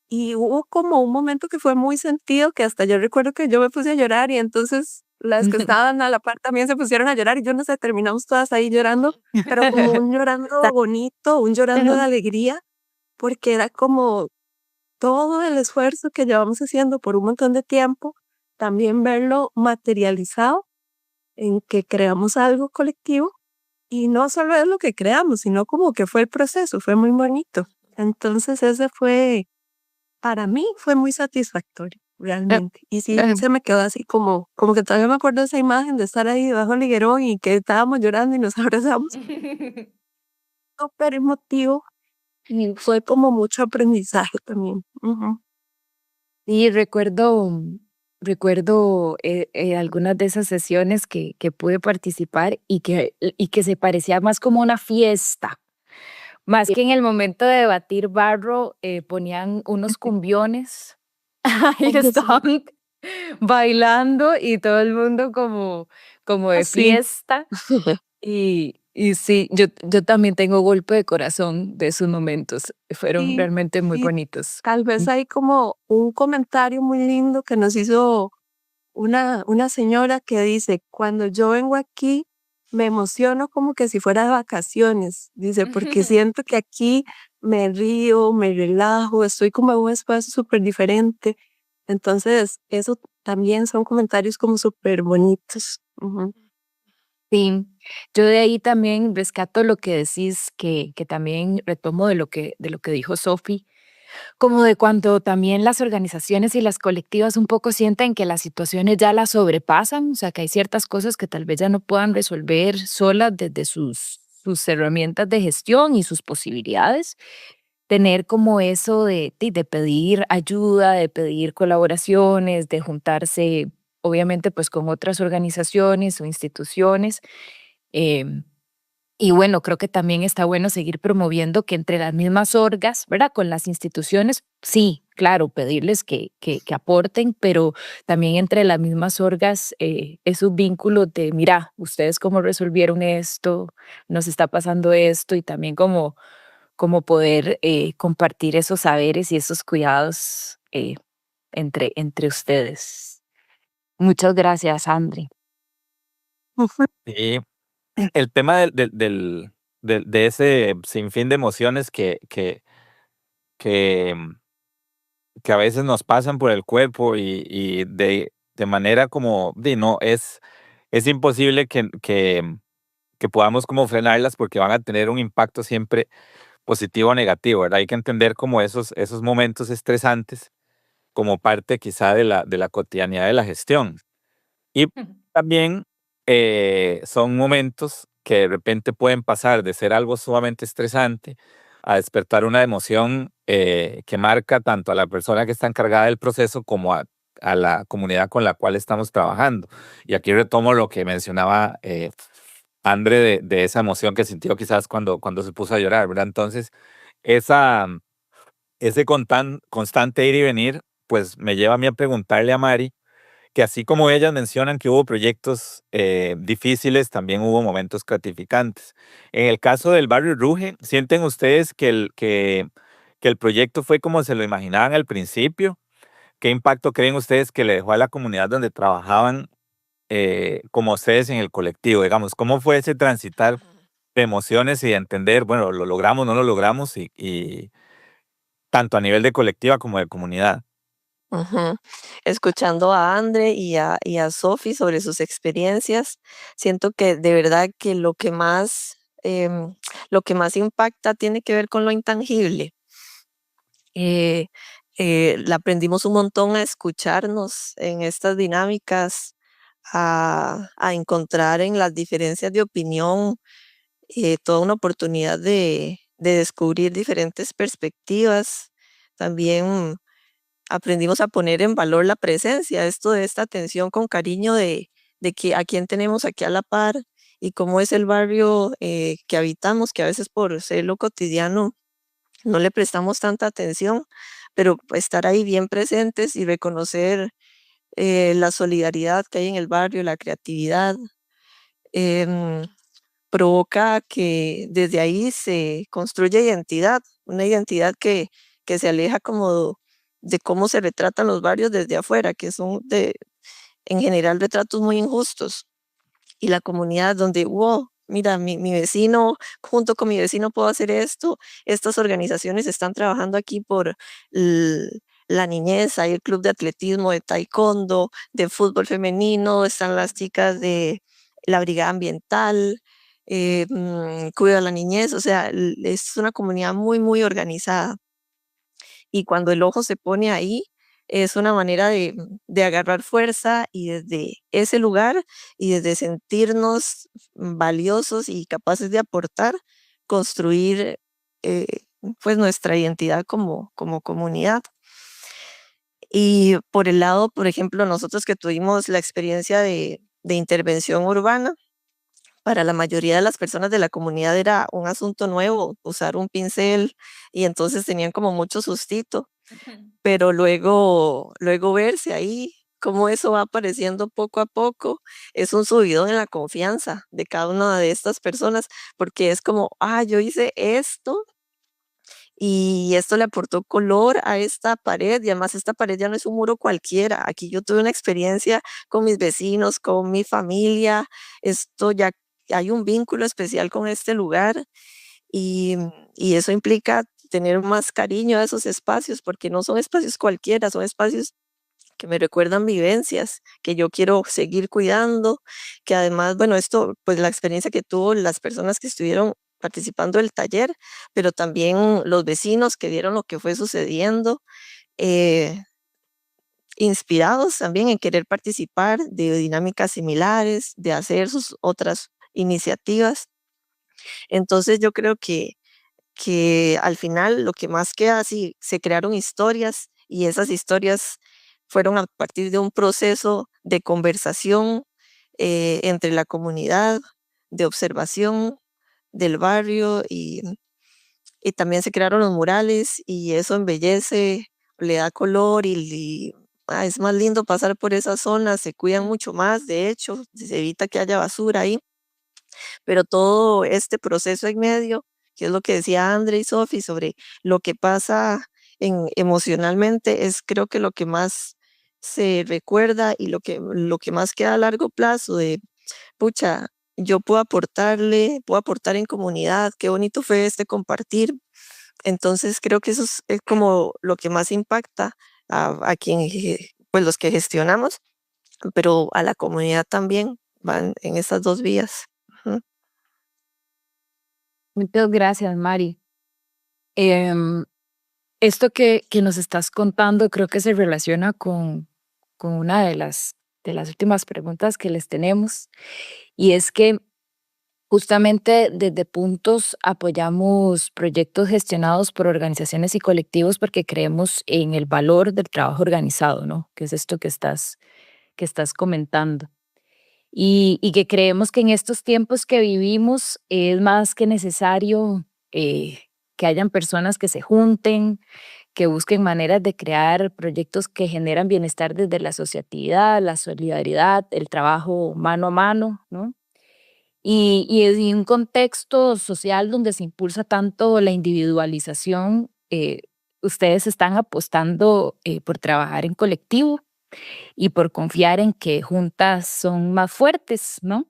Speaker 4: Y hubo como un momento que fue muy sentido, que hasta yo recuerdo que yo me puse a llorar y entonces las que estaban a la par también se pusieron a llorar y yo no sé, terminamos todas ahí llorando, pero como un llorando bonito, un llorando de alegría, porque era como todo el esfuerzo que llevamos haciendo por un montón de tiempo, también verlo materializado en que creamos algo colectivo y no solo es lo que creamos, sino como que fue el proceso, fue muy bonito. Entonces ese fue, para mí fue muy satisfactorio,
Speaker 1: Eh,
Speaker 4: realmente. Y sí,
Speaker 1: eh,
Speaker 4: se me quedó así como que todavía me acuerdo de esa imagen de estar ahí debajo del higuerón y que estábamos llorando y nos abrazamos. Súper emotivo y fue como mucho aprendizaje también. Ujú.
Speaker 1: Sí, recuerdo algunas de esas sesiones que pude participar y que se parecía más como una fiesta. Más que en el momento de batir barro, ponían unos cumbiones y estaban bailando y todo el mundo como de
Speaker 4: Así.
Speaker 1: fiesta. Y sí, yo también tengo golpe de corazón de esos momentos. Fueron
Speaker 4: Sí,
Speaker 1: realmente muy
Speaker 4: sí,
Speaker 1: bonitos.
Speaker 4: tal vez hay como un comentario muy lindo que nos hizo una señora que dice, cuando yo vengo aquí me emociono como que si fuera de vacaciones, dice, porque siento que aquí me río, me relajo, estoy como en un espacio súper diferente. Entonces, eso también son comentarios como súper bonitos. Ujú.
Speaker 1: Sí, yo de ahí también rescato lo que decís, que también retomo de lo que dijo Sophie, como de cuando también las organizaciones y las colectivas un poco sienten que las situaciones ya las sobrepasan, o sea, que hay ciertas cosas que tal vez ya no puedan resolver solas desde sus herramientas de gestión y sus posibilidades. Tener como eso de pedir ayuda, de pedir colaboraciones, de juntarse, obviamente, pues con otras organizaciones o instituciones. em, y bueno, creo que también está bueno seguir promoviendo que entre las mismas orgas, ¿verdad? Con las instituciones, sí, claro, pedirles que aporten, pero también entre las mismas orgas, esos vínculos de, mira, ustedes cómo resolvieron esto, nos está pasando esto, y también como poder compartir esos saberes y esos cuidados entre ustedes. Muchas gracias, André.
Speaker 4: Ujú.
Speaker 2: Y el tema de ese sinfín de emociones que, que a veces nos pasan por el cuerpo y de manera como, no, es imposible que podamos como frenarlas porque van a tener un impacto siempre positivo o negativo, ¿verdad? Hay que entender como esos momentos estresantes como parte quizá de la cotidianidad de la gestión. Y también son momentos que de repente pueden pasar de ser algo sumamente estresante a despertar una emoción que marca tanto a la persona que está encargada del proceso como a la comunidad con la cual estamos trabajando. Y aquí retomo lo que mencionaba André de esa emoción que sintió quizás cuando se puso a llorar, ¿verdad? Entonces, esa, ese constante ir y venir, pues me lleva a mí a preguntarle a Mari que así como ellas mencionan que hubo proyectos difíciles, también hubo momentos gratificantes. En el caso del barrio Ruge, ¿sienten ustedes que el proyecto fue como se lo imaginaban al principio? ¿Qué impacto creen ustedes que le dejó a la comunidad donde trabajaban como ustedes en el colectivo? Digamos, ¿cómo fue ese transitar de emociones y de entender, bueno, lo logramos, no lo logramos, y tanto a nivel de colectiva como de comunidad?
Speaker 4: Ujú. Escuchando a Andre y a Sophie sobre sus experiencias, siento que de verdad que lo que más impacta tiene que ver con lo intangible. Eh, la aprendimos un montón a escucharnos en estas dinámicas, a encontrar en las diferencias de opinión toda una oportunidad de descubrir diferentes perspectivas. También aprendimos a poner en valor la presencia, esto de esta atención con cariño de que a quién tenemos aquí a la par y cómo es el barrio que habitamos, que a veces por ser lo cotidiano no le prestamos tanta atención, pero estar ahí bien presentes y reconocer la solidaridad que hay en el barrio, la creatividad, em, provoca que desde ahí se construya identidad, una identidad que se aleja como de cómo se retratan los barrios desde afuera, que son en general retratos muy injustos. Y la comunidad donde, wow, mira, mi vecino, junto con mi vecino puedo hacer esto, estas organizaciones están trabajando aquí por l- la niñez, hay el club de atletismo, de taekwondo, de fútbol femenino, están las chicas de la brigada ambiental, cuida la niñez, o sea, es una comunidad muy, muy organizada. Y cuando el ojo se pone ahí, es una manera de agarrar fuerza y desde ese lugar y desde sentirnos valiosos y capaces de aportar, construir eh, pues nuestra identidad como comunidad. Y por el lado, por ejemplo, nosotros que tuvimos la experiencia de intervención urbana, para la mayoría de las personas de la comunidad era un asunto nuevo, usar un pincel, y entonces tenían como mucho sustito, pero luego verse ahí, cómo eso va apareciendo poco a poco, es un subidón en la confianza de cada una de estas personas, porque es como, yo hice esto y esto le aportó color a esta pared, y además esta pared ya no es un muro cualquiera. Aquí yo tuve una experiencia con mis vecinos, con mi familia, esto ya hay un vínculo especial con este lugar y, y eso implica tener más cariño a esos espacios, porque no son espacios cualquiera, son espacios que me recuerdan vivencias que yo quiero seguir cuidando, que además, bueno, esto, pues la experiencia que tuvo las personas que estuvieron participando del taller, pero también los vecinos que vieron lo que fue sucediendo, eh, inspirados también en querer participar de dinámicas similares, de hacer sus otras iniciativas. Entonces yo creo que al final lo que más queda, sí, se crearon historias y esas historias fueron a partir de un proceso de conversación entre la comunidad, de observación del barrio y también se crearon los murales y eso embellece, le da color y es más lindo pasar por esa zona, se cuidan mucho más, de hecho, se evita que haya basura ahí, pero todo este proceso en medio, que es lo que decía André y Sophie sobre lo que pasa emocionalmente, es creo que lo que más se recuerda y lo que más queda a largo plazo de, pucha, yo puedo aportar en comunidad, qué bonito fue este compartir. Entonces creo que eso es como lo que más impacta a quien, pues los que gestionamos, pero a la comunidad también van en esas dos vías. Ujú.
Speaker 1: Muchas gracias, Mari. Em, Esto que nos estás contando creo que se relaciona con una de las de las últimas preguntas que les tenemos, y es que justamente desde Puntos apoyamos proyectos gestionados por organizaciones y colectivos porque creemos en el valor del trabajo organizado, ¿no? Que es esto que estás comentando. Y que creemos que en estos tiempos que vivimos es más que necesario que hayan personas que se junten, que busquen maneras de crear proyectos que generan bienestar desde la asociatividad, la solidaridad, el trabajo mano a mano, ¿no? Y en un contexto social donde se impulsa tanto la individualización, ustedes están apostando por trabajar en colectivo y por confiar en que juntas son más fuertes, ¿no?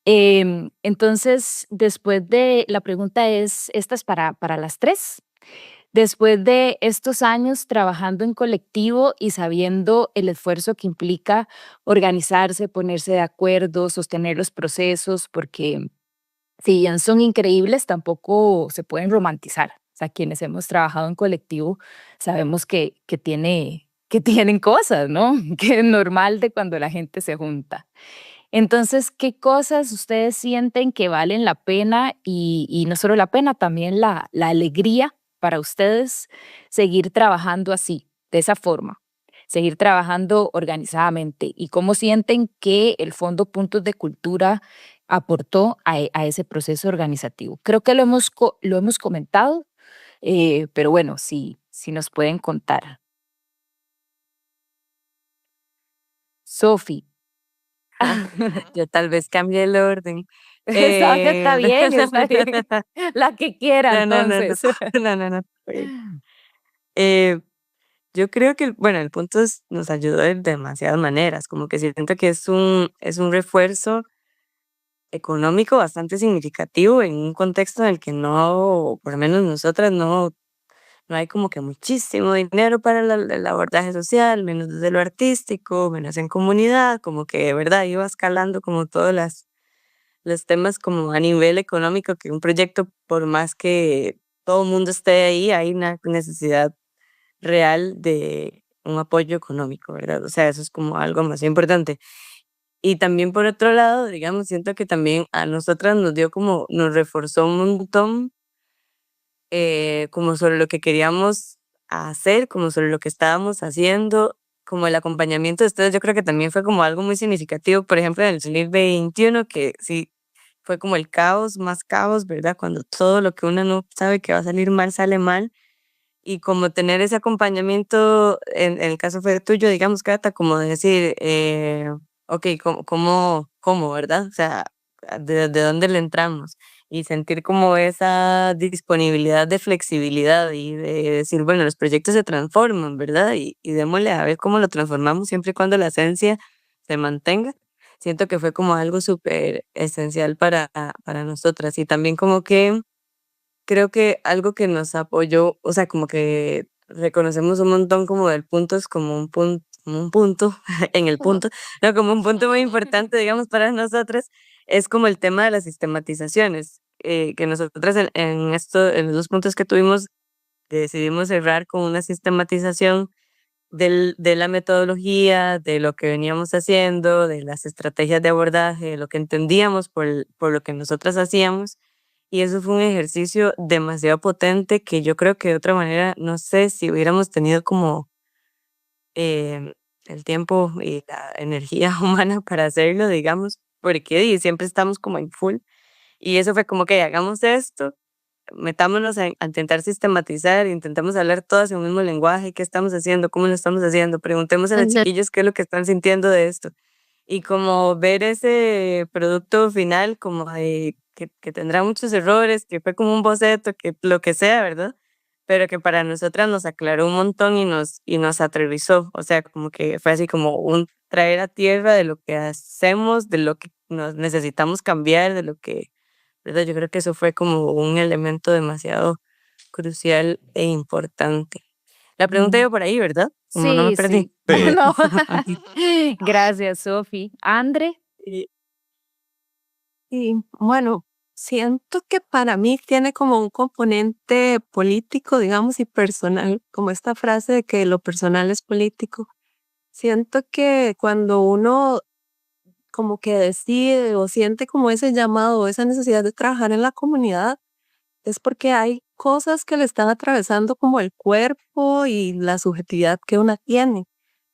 Speaker 1: Entonces, después de, la pregunta es, esta es para las tres. Después de estos años trabajando en colectivo y sabiendo el esfuerzo que implica organizarse, ponerse de acuerdo, sostener los procesos, porque si bien son increíbles, tampoco se pueden romantizar. O sea, quienes hemos trabajado en colectivo sabemos que tienen cosas, ¿no? Que es normal de cuando la gente se junta. Entonces, ¿qué cosas ustedes sienten que valen la pena y no solo la pena, también la alegría para ustedes seguir trabajando así, de esa forma, seguir trabajando organizadamente? ¿Y cómo sienten que el Fondo Puntos de Cultura aportó a ese proceso organizativo? Creo que lo hemos comentado, pero bueno, si nos pueden contar. Sophie.
Speaker 3: Yo tal vez cambie el orden.
Speaker 1: Está bien, está bien. La que quiera,
Speaker 3: No, no, no, no,
Speaker 1: entonces.
Speaker 3: no, no, no. Eh, yo creo que, bueno, el punto nos ayudó de demasiadas maneras, como que siento que es un refuerzo económico bastante significativo en un contexto en el que no, por lo menos nosotras no hay como que muchísimo dinero para el abordaje social, menos desde lo artístico, menos en comunidad, como que de verdad iba escalando como todos los temas como a nivel económico, que un proyecto, por más que todo el mundo esté ahí, hay una necesidad real de un apoyo económico, ¿verdad? O sea, eso es como algo más importante. Y también por otro lado, digamos, siento que también a nosotras nos dio como, nos reforzó un montón como sobre lo que queríamos hacer, como sobre lo que estábamos haciendo, como el acompañamiento de ustedes, yo creo que también fue como algo muy significativo, por ejemplo, en el 2021, que sí fue como el caos, más caos, ¿verdad? Cuando todo lo que uno no sabe que va a salir mal, sale mal. Y como tener ese acompañamiento, en el caso fue tuyo, digamos, Cata, como de decir, ok, ¿cómo, verdad? O sea, ¿de dónde le entramos? Y sentir como esa disponibilidad de flexibilidad y de decir, bueno, los proyectos se transforman, ¿verdad? Y démosle a ver cómo lo transformamos siempre y cuando la esencia se mantenga. Siento que fue como algo súper esencial para nosotras. Y también como que creo que algo que nos apoyó, o sea, como que reconocemos un montón como del punto, es como un punto en el punto, no, como un punto muy importante, digamos, para nosotras, es como el tema de las sistematizaciones, que nosotras en los dos puntos que tuvimos, decidimos cerrar con una sistematización de la metodología, de lo que veníamos haciendo, de las estrategias de abordaje, de lo que entendíamos por lo que nosotras hacíamos. Y eso fue un ejercicio demasiado potente que yo creo que de otra manera, no sé si hubiéramos tenido como el tiempo y la energía humana para hacerlo, digamos, porque siempre estamos como en full. Y eso fue como que hagamos esto, metámonos a intentar sistematizar, intentamos hablar todas en un mismo lenguaje, qué estamos haciendo, cómo lo estamos haciendo, preguntemos a los
Speaker 1: Ujú.
Speaker 3: chiquillos qué es lo que están sintiendo de esto. Y como ver ese producto final, como de que tendrá muchos errores, que fue como un boceto, que lo que sea, ¿verdad? Pero que para nosotras nos aclaró un montón y nos aterrizó. O sea, como que fue así como un traer a tierra de lo que hacemos, de lo que nos necesitamos cambiar, de lo que, ¿verdad? Yo creo que eso fue como un elemento demasiado crucial e importante. La pregunta
Speaker 1: Mm.
Speaker 3: iba por ahí, ¿verdad? Como no me
Speaker 1: Sí,
Speaker 3: perdí.
Speaker 1: sí.
Speaker 2: Sí.
Speaker 1: No. Gracias, Sophie. Andre.
Speaker 3: Y-
Speaker 4: Y bueno, siento que para mí tiene como un componente político, digamos, y personal, como esta frase de que lo personal es político. Siento que cuando uno como que decide o siente como ese llamado o esa necesidad de trabajar en la comunidad, es porque hay cosas que le están atravesando como el cuerpo y la subjetividad que una tiene.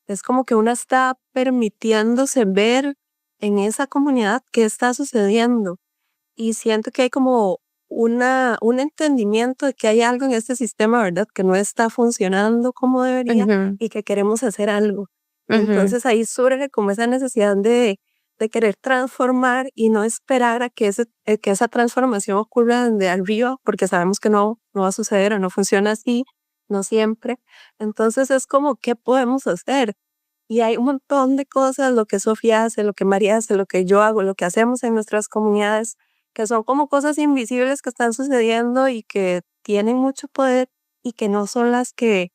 Speaker 4: Es como que una está permitiéndose ver en esa comunidad qué está sucediendo. Y siento que hay como un entendimiento de que hay algo en este sistema, ¿verdad? Que no está funcionando como debería
Speaker 3: Ujú,
Speaker 4: y que queremos hacer algo. Y
Speaker 3: ujú,
Speaker 4: entonces ahí surge como esa necesidad de querer transformar y no esperar a que, que esa transformación ocurra de arriba, porque sabemos que no va a suceder o no funciona así, no siempre. Entonces es como, ¿qué podemos hacer? Y hay un montón de cosas, lo que Sofía hace, lo que María hace, lo que yo hago, lo que hacemos en nuestras comunidades, que son como cosas invisibles que están sucediendo y que tienen mucho poder y que no son las que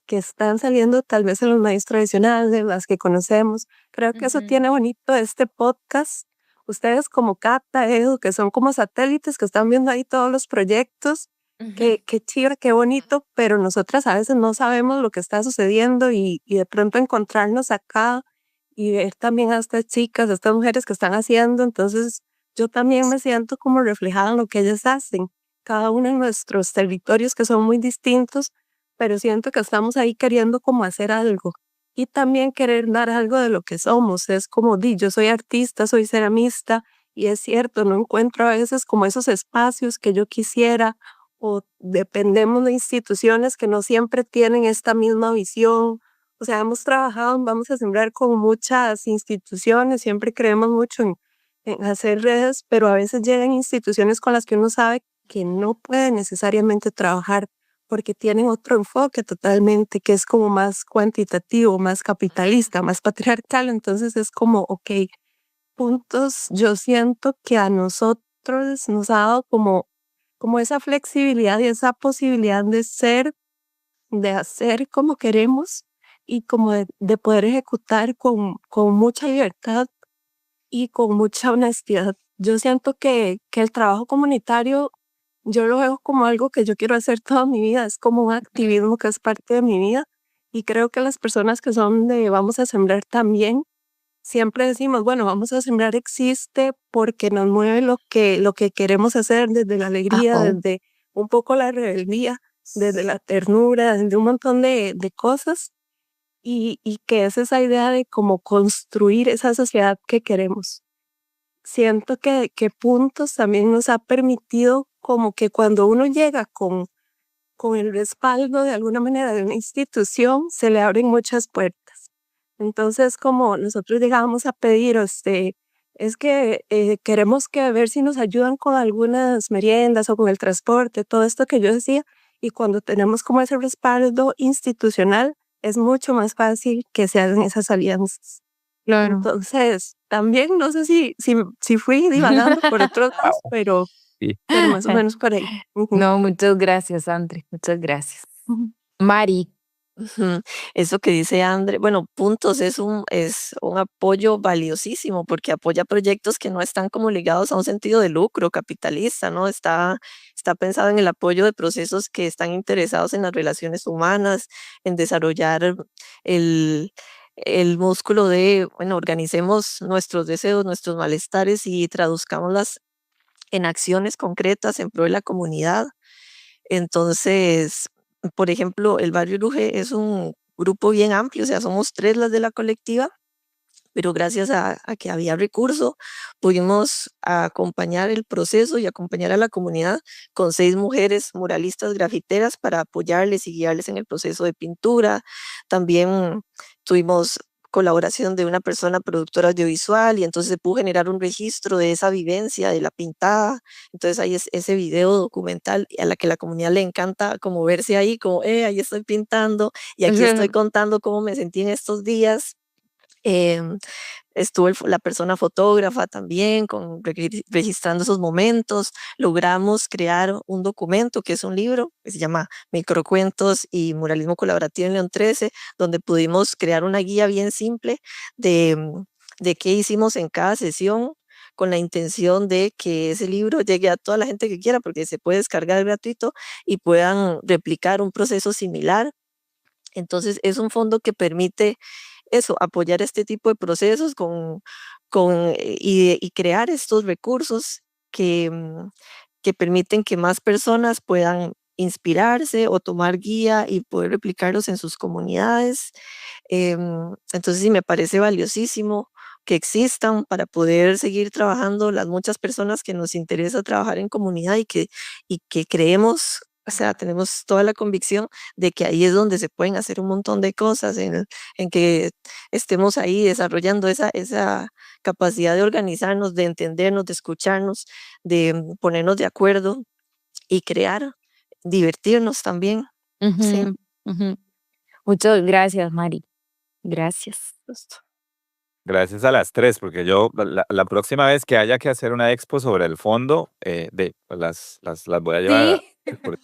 Speaker 4: están saliendo tal vez en los medios tradicionales, las que conocemos. Creo que eso
Speaker 1: Ujú,
Speaker 4: tiene bonito este podcast. Ustedes como Cata, Edu, que son como satélites que están viendo ahí todos los proyectos,
Speaker 1: ujú,
Speaker 4: qué chévere, qué bonito, pero nosotras a veces no sabemos lo que está sucediendo y de pronto encontrarnos acá y ver también a estas chicas, a estas mujeres que están haciendo, entonces yo también me siento como reflejada en lo que ellas hacen, cada uno en nuestros territorios que son muy distintos, pero siento que estamos ahí queriendo como hacer algo y también querer dar algo de lo que somos. Es como, di, yo soy artista, soy ceramista y es cierto, no encuentro a veces como esos espacios que yo quisiera o dependemos de instituciones que no siempre tienen esta misma visión. O sea, hemos trabajado, vamos a sembrar con muchas instituciones, siempre creemos mucho en hacer redes, pero a veces llegan instituciones con las que uno sabe que no puede necesariamente trabajar porque tienen otro enfoque totalmente, que es como más cuantitativo, más capitalista, más patriarcal. Entonces es como, ok, puntos, yo siento que a nosotros nos ha dado como esa flexibilidad y esa posibilidad de ser, de hacer como queremos y como de poder ejecutar con mucha libertad y con mucha honestidad. Yo siento que el trabajo comunitario, yo lo veo como algo que yo quiero hacer toda mi vida, es como un activismo que es parte de mi vida y creo que las personas que son de Vamos a Sembrar también, siempre decimos, bueno, Vamos a Sembrar existe porque nos mueve lo que queremos hacer desde la alegría,
Speaker 3: ajá.
Speaker 4: desde un poco la rebeldía, desde la ternura, desde un montón de cosas y que es esa idea de cómo construir esa sociedad que queremos. Siento que Puntos también nos ha permitido como que cuando uno llega con el respaldo de alguna manera de una institución, se le abren muchas puertas. Entonces, como nosotros llegábamos a pedir, es que queremos que ver si nos ayudan con algunas meriendas o con el transporte, todo esto que yo decía, y cuando tenemos como ese respaldo institucional, es mucho más fácil que se hagan esas alianzas.
Speaker 3: Claro.
Speaker 4: Entonces, también no sé si fui divagando por otros lados,
Speaker 2: Wow. Sí.
Speaker 4: pero más o menos por ahí. Ujú.
Speaker 1: No, muchas gracias, Andre, muchas gracias.
Speaker 4: Ujú.
Speaker 1: Mari.
Speaker 3: Ujú. Eso que dice André, bueno, Puntos es un apoyo valiosísimo porque apoya proyectos que no están como ligados a un sentido de lucro capitalista, ¿no? Está pensado en el apoyo de procesos que están interesados en las relaciones humanas, en desarrollar el, el músculo de, bueno, organicemos nuestros deseos, nuestros malestares y traduzcámoslas en acciones concretas en pro de la comunidad. Entonces, por ejemplo, el Barrio Luge es un grupo bien amplio, o sea, somos 3 las de la colectiva, pero gracias a que había recurso, pudimos acompañar el proceso y acompañar a la comunidad con 6 mujeres muralistas grafiteras para apoyarles y guiarles en el proceso de pintura. También tuvimos colaboración de una persona productora audiovisual y entonces se pudo generar un registro de esa vivencia de la pintada. Entonces hay ese video documental a la que la comunidad le encanta como verse ahí, como, ahí estoy pintando y aquí estoy contando cómo me sentí en estos días. Em, Estuvo la persona fotógrafa también registrando esos momentos. Logramos crear un documento que es un libro que se llama Microcuentos y Muralismo Colaborativo en León 13, donde pudimos crear una guía bien simple de, de qué hicimos en cada sesión con la intención de que ese libro llegue a toda la gente que quiera, porque se puede descargar gratuito y puedan replicar un proceso similar. Entonces, es un fondo que permite
Speaker 4: eso, apoyar este tipo de procesos y crear estos recursos que permiten que más personas puedan inspirarse o tomar guía y poder replicarlos en sus comunidades. Entonces sí me parece valiosísimo que existan para poder seguir trabajando las muchas personas que nos interesa trabajar en comunidad y que creemos, o sea, tenemos toda la convicción de que ahí es donde se pueden hacer un montón de cosas, en que estemos ahí desarrollando esa capacidad de organizarnos, de entendernos, de escucharnos, de ponernos de acuerdo y crear, divertirnos también. Sí.
Speaker 1: Ujú, ujú. Muchas gracias, Mari. Gracias.
Speaker 4: Justo.
Speaker 2: Gracias a las tres, porque yo la próxima vez que haya que hacer una expo sobre el fondo, pues las voy a llevar,
Speaker 1: Sí,
Speaker 2: porque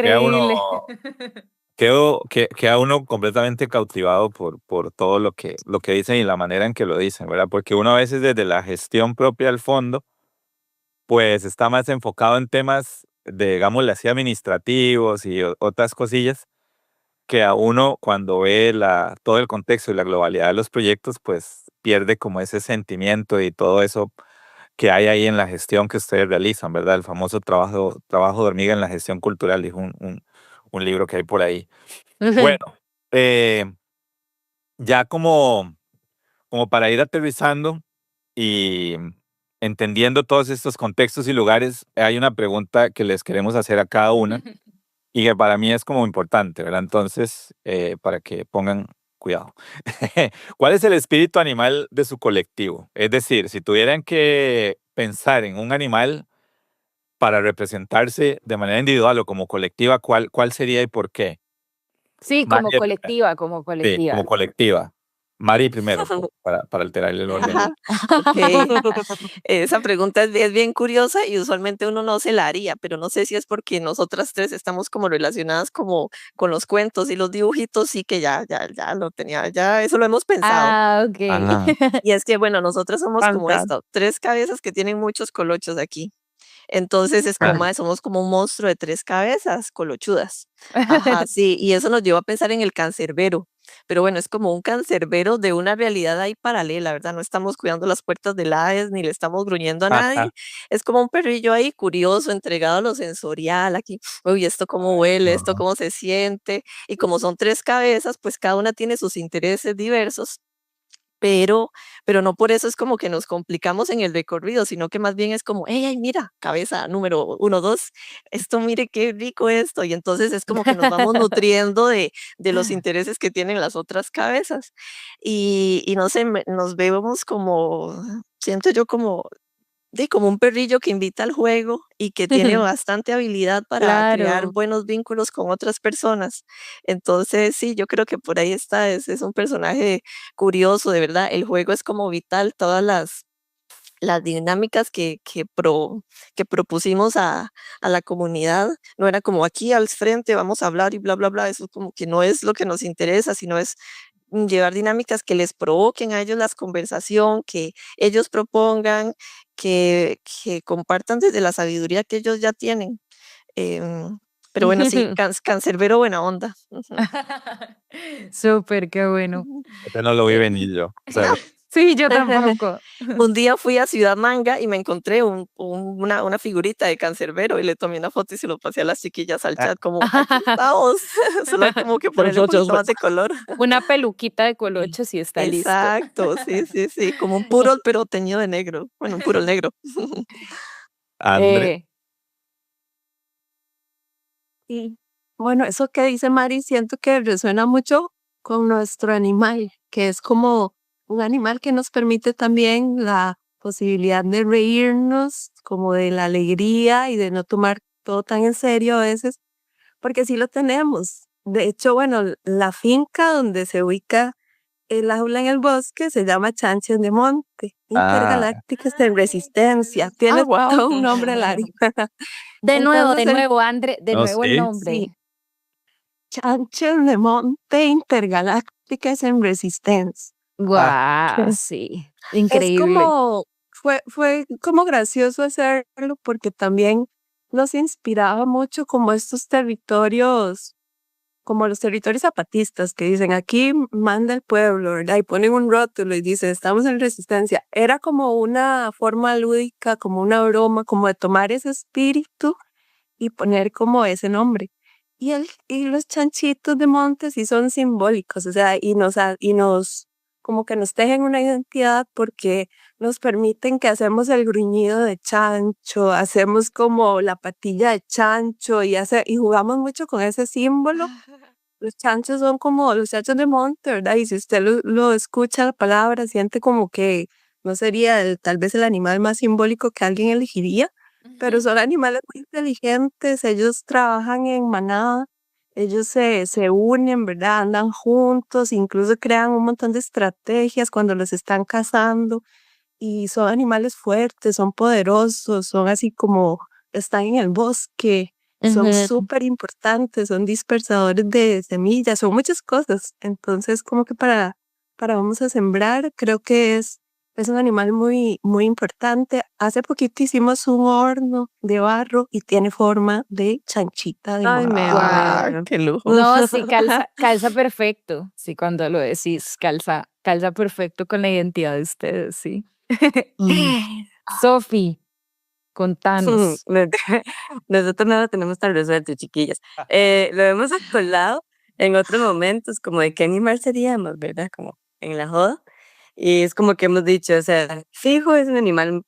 Speaker 2: queda
Speaker 1: increíble.
Speaker 2: queda uno completamente cautivado por todo lo que dicen y la manera en que lo dicen, ¿verdad? Porque uno a veces desde la gestión propia del fondo, pues está más enfocado en temas, digámosle así, administrativos y otras cosillas, que a uno cuando ve todo el contexto y la globalidad de los proyectos, pues pierde como ese sentimiento y todo eso que hay ahí en la gestión que ustedes realizan, ¿verdad? El famoso trabajo de hormiga en la gestión cultural, dijo un libro que hay por ahí. Bueno, eh, ya como para ir aterrizando y entendiendo todos estos contextos y lugares, hay una pregunta que les queremos hacer a cada una y que para mí es como importante, ¿verdad? Entonces, para que pongan cuidado. ¿Cuál es el espíritu animal de su colectivo? Es decir, si tuvieran que pensar en un animal para representarse de manera individual o como colectiva, ¿cuál sería y por qué?
Speaker 1: Sí, como
Speaker 2: Mari primero.
Speaker 1: colectiva, como
Speaker 2: Sí, como
Speaker 1: colectiva.
Speaker 2: colectiva. Mari primero, para alterar el orden.
Speaker 4: Ajá, ok. Esa pregunta es bien curiosa y usualmente uno no se la haría, pero no sé si es porque nosotras tres estamos como relacionadas como con los cuentos y los dibujitos, sí que ya lo tenía, ya eso lo hemos pensado.
Speaker 1: Ah, ok.
Speaker 2: Ah,
Speaker 4: Y es que, bueno, nosotras somos como
Speaker 3: Fantástico.
Speaker 4: esto, tres cabezas que tienen muchos colochos aquí. Entonces es como, mae, somos como un monstruo de tres cabezas, colochudas. Ajá, sí, y eso nos llevó a pensar en el cancerbero. Pero bueno, es como un cancerbero de una realidad ahí paralela, ¿verdad? No estamos cuidando las puertas del Hades ni le estamos gruñendo a nadie. Es como un perrillo ahí curioso, entregado a lo sensorial, aquí, uy, esto cómo huele, esto
Speaker 2: no.
Speaker 4: cómo se siente. Y como son tres cabezas, pues cada una tiene sus intereses diversos, pero, pero no por eso es como que nos complicamos en el recorrido, sino que más bien es como, hey, ay, mira, cabeza número uno, dos, esto, mire qué rico esto. Y entonces es como que nos vamos nutriendo de los intereses que tienen las otras cabezas. Y no sé, nos vemos como, siento yo como un perrillo que invita al juego y que tiene bastante habilidad para crear
Speaker 1: Claro.
Speaker 4: buenos vínculos con otras personas. Entonces, sí, yo creo que por ahí está, es un personaje curioso, de verdad. El juego es como vital, todas las dinámicas que propusimos a la comunidad, no era como aquí al frente vamos a hablar y bla, bla, bla, eso como que no es lo que nos interesa, sino es llevar dinámicas que les provoquen a ellos la conversación, que ellos propongan, que compartan desde la sabiduría que ellos ya tienen. Em, pero bueno, sí, cancerbero buena onda. Ujú.
Speaker 1: Súper, qué bueno.
Speaker 4: Ujú.
Speaker 2: Este no lo vi
Speaker 4: Eh,
Speaker 2: venir yo. O sea,
Speaker 1: Sí, yo tampoco.
Speaker 4: Un día fui a Ciudad Manga y me encontré una figurita de cancerbero y le tomé una foto y se lo pasé a las chiquillas al chat como, aquí estamos, solo hay como que ponerle un poquito más de color.
Speaker 1: Una peluquita de colochos y está listo.
Speaker 4: Exacto, sí, sí, sí, como un puro pero teñido de negro, bueno, un puro negro.
Speaker 2: André.
Speaker 1: Eh,
Speaker 4: Sí.
Speaker 5: Bueno, eso que dice Mari, siento que resuena mucho con nuestro animal, que es como un animal que nos permite también la posibilidad de reírnos, como de la alegría y de no tomar todo tan en serio a veces, porque sí lo tenemos. De hecho, bueno, la finca donde se ubica el aula en el bosque se llama Chanches de Monte,
Speaker 2: Ah,
Speaker 5: Intergalácticas de Resistencia.
Speaker 4: Ah,
Speaker 5: Tiene
Speaker 4: wow.
Speaker 5: todo un nombre largo.
Speaker 1: de
Speaker 5: Entonces,
Speaker 1: nuevo, André, de
Speaker 2: no,
Speaker 1: nuevo el
Speaker 2: sí.
Speaker 5: sí,
Speaker 1: nombre.
Speaker 5: Chanchos de Monte Intergalácticas en Resistencia.
Speaker 2: Ah,
Speaker 1: Guau,
Speaker 5: Que
Speaker 1: sí.
Speaker 5: Es
Speaker 1: Increíble.
Speaker 5: como, fue como gracioso hacerlo porque también nos inspiraba mucho como estos territorios
Speaker 4: como los territorios zapatistas que dicen aquí manda el pueblo, ¿verdad? Y ponen un rótulo y dicen estamos en resistencia. Era como una forma lúdica, como una broma, como de tomar ese espíritu y poner como ese nombre. Y los chanchitos de monte sí son simbólicos, o sea, y nos como que nos tejen una identidad porque nos permiten que hacemos el gruñido de chancho, hacemos como la patilla de chancho y jugamos mucho con ese símbolo. Los chanchos son como los chanchos de monte, ¿verdad? Y si usted lo escucha la palabra, siente como que no sería tal vez el animal más simbólico que alguien elegiría, pero son animales muy inteligentes, ellos trabajan en manada, ellos se unen, ¿verdad? Andan juntos, incluso crean un montón de estrategias cuando los están cazando y son animales fuertes, son poderosos, son así como están en el bosque, son
Speaker 1: Ujú.
Speaker 4: súper importantes, son dispersadores de semillas, son muchas cosas. Entonces, como que para vamos a sembrar, creo que es un animal muy, muy importante. Hace poquito hicimos un horno de barro y tiene forma de chanchita de
Speaker 3: Ay, me
Speaker 4: monte.
Speaker 5: ¡Ah,
Speaker 3: muero.
Speaker 5: qué lujo!
Speaker 1: No, sí, calza perfecto. Sí, cuando lo decís, calza perfecto con la identidad de ustedes, sí.
Speaker 5: Mm.
Speaker 1: Sofi, contanos.
Speaker 3: Nosotros no lo tenemos tan resuelto, chiquillas. Lo hemos acordado en otros momentos, como de qué animal seríamos, ¿verdad? Como en la joda. Y es como que hemos dicho, o sea, fijo es un animal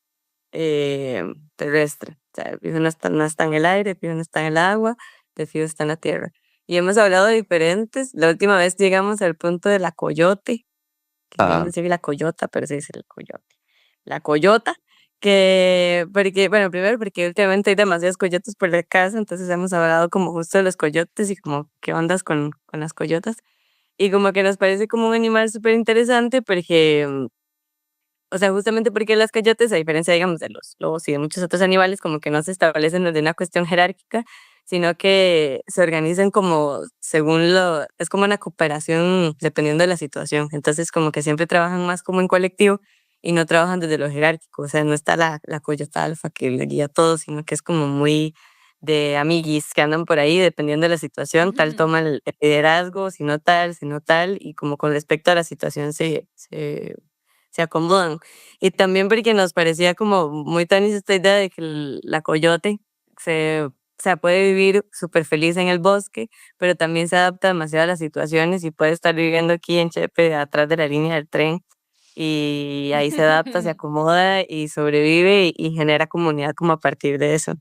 Speaker 3: terrestre. O sea, fijo no está en el aire, fijo no está en el agua, de fijo está en la tierra. Y hemos hablado de diferentes. La última vez llegamos al punto de la coyote, que iba a
Speaker 2: Ah,
Speaker 3: decir la coyota, pero se dice el coyote. La coyota, que, porque, bueno, primero porque últimamente hay demasiados coyotes por la casa, entonces hemos hablado como justo de los coyotes y como qué ondas con las coyotas. Y como que nos parece como un animal súper interesante porque, o sea, justamente porque las coyotes, a diferencia, digamos, de los lobos y de muchos otros animales, como que no se establecen desde una cuestión jerárquica, sino que se organizan como según es como una cooperación dependiendo de la situación. Entonces, como que siempre trabajan más como en colectivo y no trabajan desde lo jerárquico. O sea, no está la coyota alfa que le guía a todos, sino que es como muy de amiguis que andan por ahí dependiendo de la situación, tal toma el liderazgo, si no tal, y como con respecto a la situación se acomodan. Y también porque nos parecía como muy tanis esta idea de que la coyote o sea, puede vivir súper feliz en el bosque, pero también se adapta demasiado a las situaciones y puede estar viviendo aquí en Chepe, atrás de la línea del tren, y ahí se adapta, se acomoda y sobrevive y genera comunidad como a partir de eso.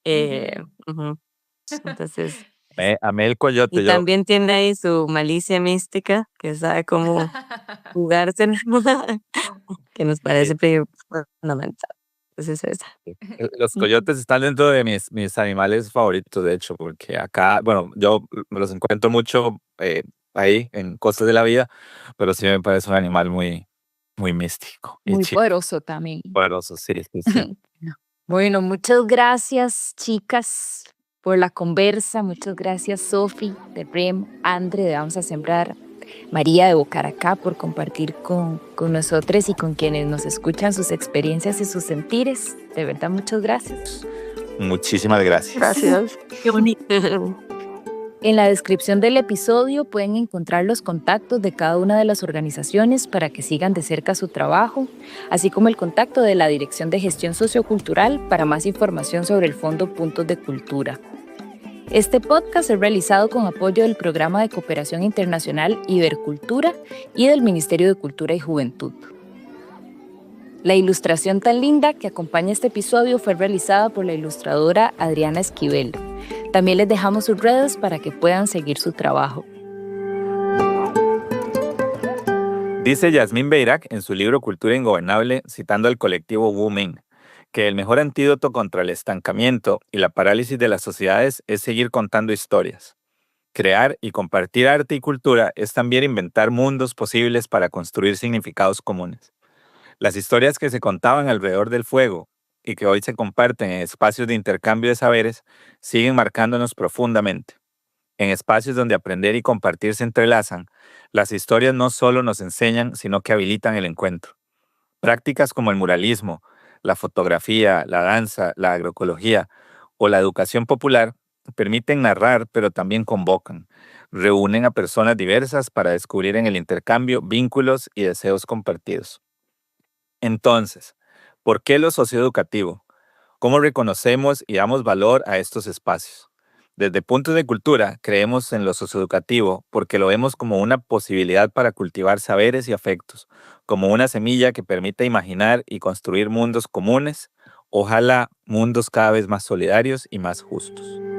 Speaker 3: Eh, ujú. Entonces,
Speaker 2: amé el
Speaker 3: y
Speaker 2: coyote.
Speaker 3: también tiene ahí su malicia mística, que sabe cómo jugarse, que nos
Speaker 2: Sí,
Speaker 3: parece fundamental. Entonces, esa.
Speaker 2: los coyotes están dentro de mis animales favoritos, de hecho, porque acá, bueno, yo me los encuentro mucho ahí en Costas de la Vida, pero sí me parece un animal muy, muy místico y
Speaker 1: Muy
Speaker 2: chido,
Speaker 1: poderoso también.
Speaker 2: poderoso, sí, sí, sí.
Speaker 1: Bueno, muchas gracias, chicas, por la conversa. Muchas gracias, Sofi, de REM, Andre, de Vamos a Sembrar, María de Bocaracá, por compartir con nosotros y con quienes nos escuchan sus experiencias y sus sentires. De verdad, muchas gracias.
Speaker 2: Muchísimas gracias.
Speaker 5: Gracias. Qué bonito.
Speaker 1: En la descripción del episodio pueden encontrar los contactos de cada una de las organizaciones para que sigan de cerca su trabajo, así como el contacto de la Dirección de Gestión Sociocultural para más información sobre el Fondo Puntos de Cultura. Este podcast es realizado con apoyo del Programa de Cooperación Internacional Ibercultura y del Ministerio de Cultura y Juventud. La ilustración tan linda que acompaña este episodio fue realizada por la ilustradora Adriana Esquivel. También les dejamos sus redes para que puedan seguir su trabajo.
Speaker 2: Dice Yasmín Beirac en su libro Cultura Ingobernable, citando al colectivo Women, que el mejor antídoto contra el estancamiento y la parálisis de las sociedades es seguir contando historias. Crear y compartir arte y cultura es también inventar mundos posibles para construir significados comunes. Las historias que se contaban alrededor del fuego y que hoy se comparten en espacios de intercambio de saberes siguen marcándonos profundamente. En espacios donde aprender y compartir se entrelazan, las historias no solo nos enseñan, sino que habilitan el encuentro. Prácticas como el muralismo, la fotografía, la danza, la agroecología o la educación popular permiten narrar, pero también convocan. Reúnen a personas diversas para descubrir en el intercambio vínculos y deseos compartidos. Entonces, ¿por qué lo socioeducativo? ¿Cómo reconocemos y damos valor a estos espacios? Desde puntos de cultura, creemos en lo socioeducativo porque lo vemos como una posibilidad para cultivar saberes y afectos, como una semilla que permite imaginar y construir mundos comunes, ojalá mundos cada vez más solidarios y más justos.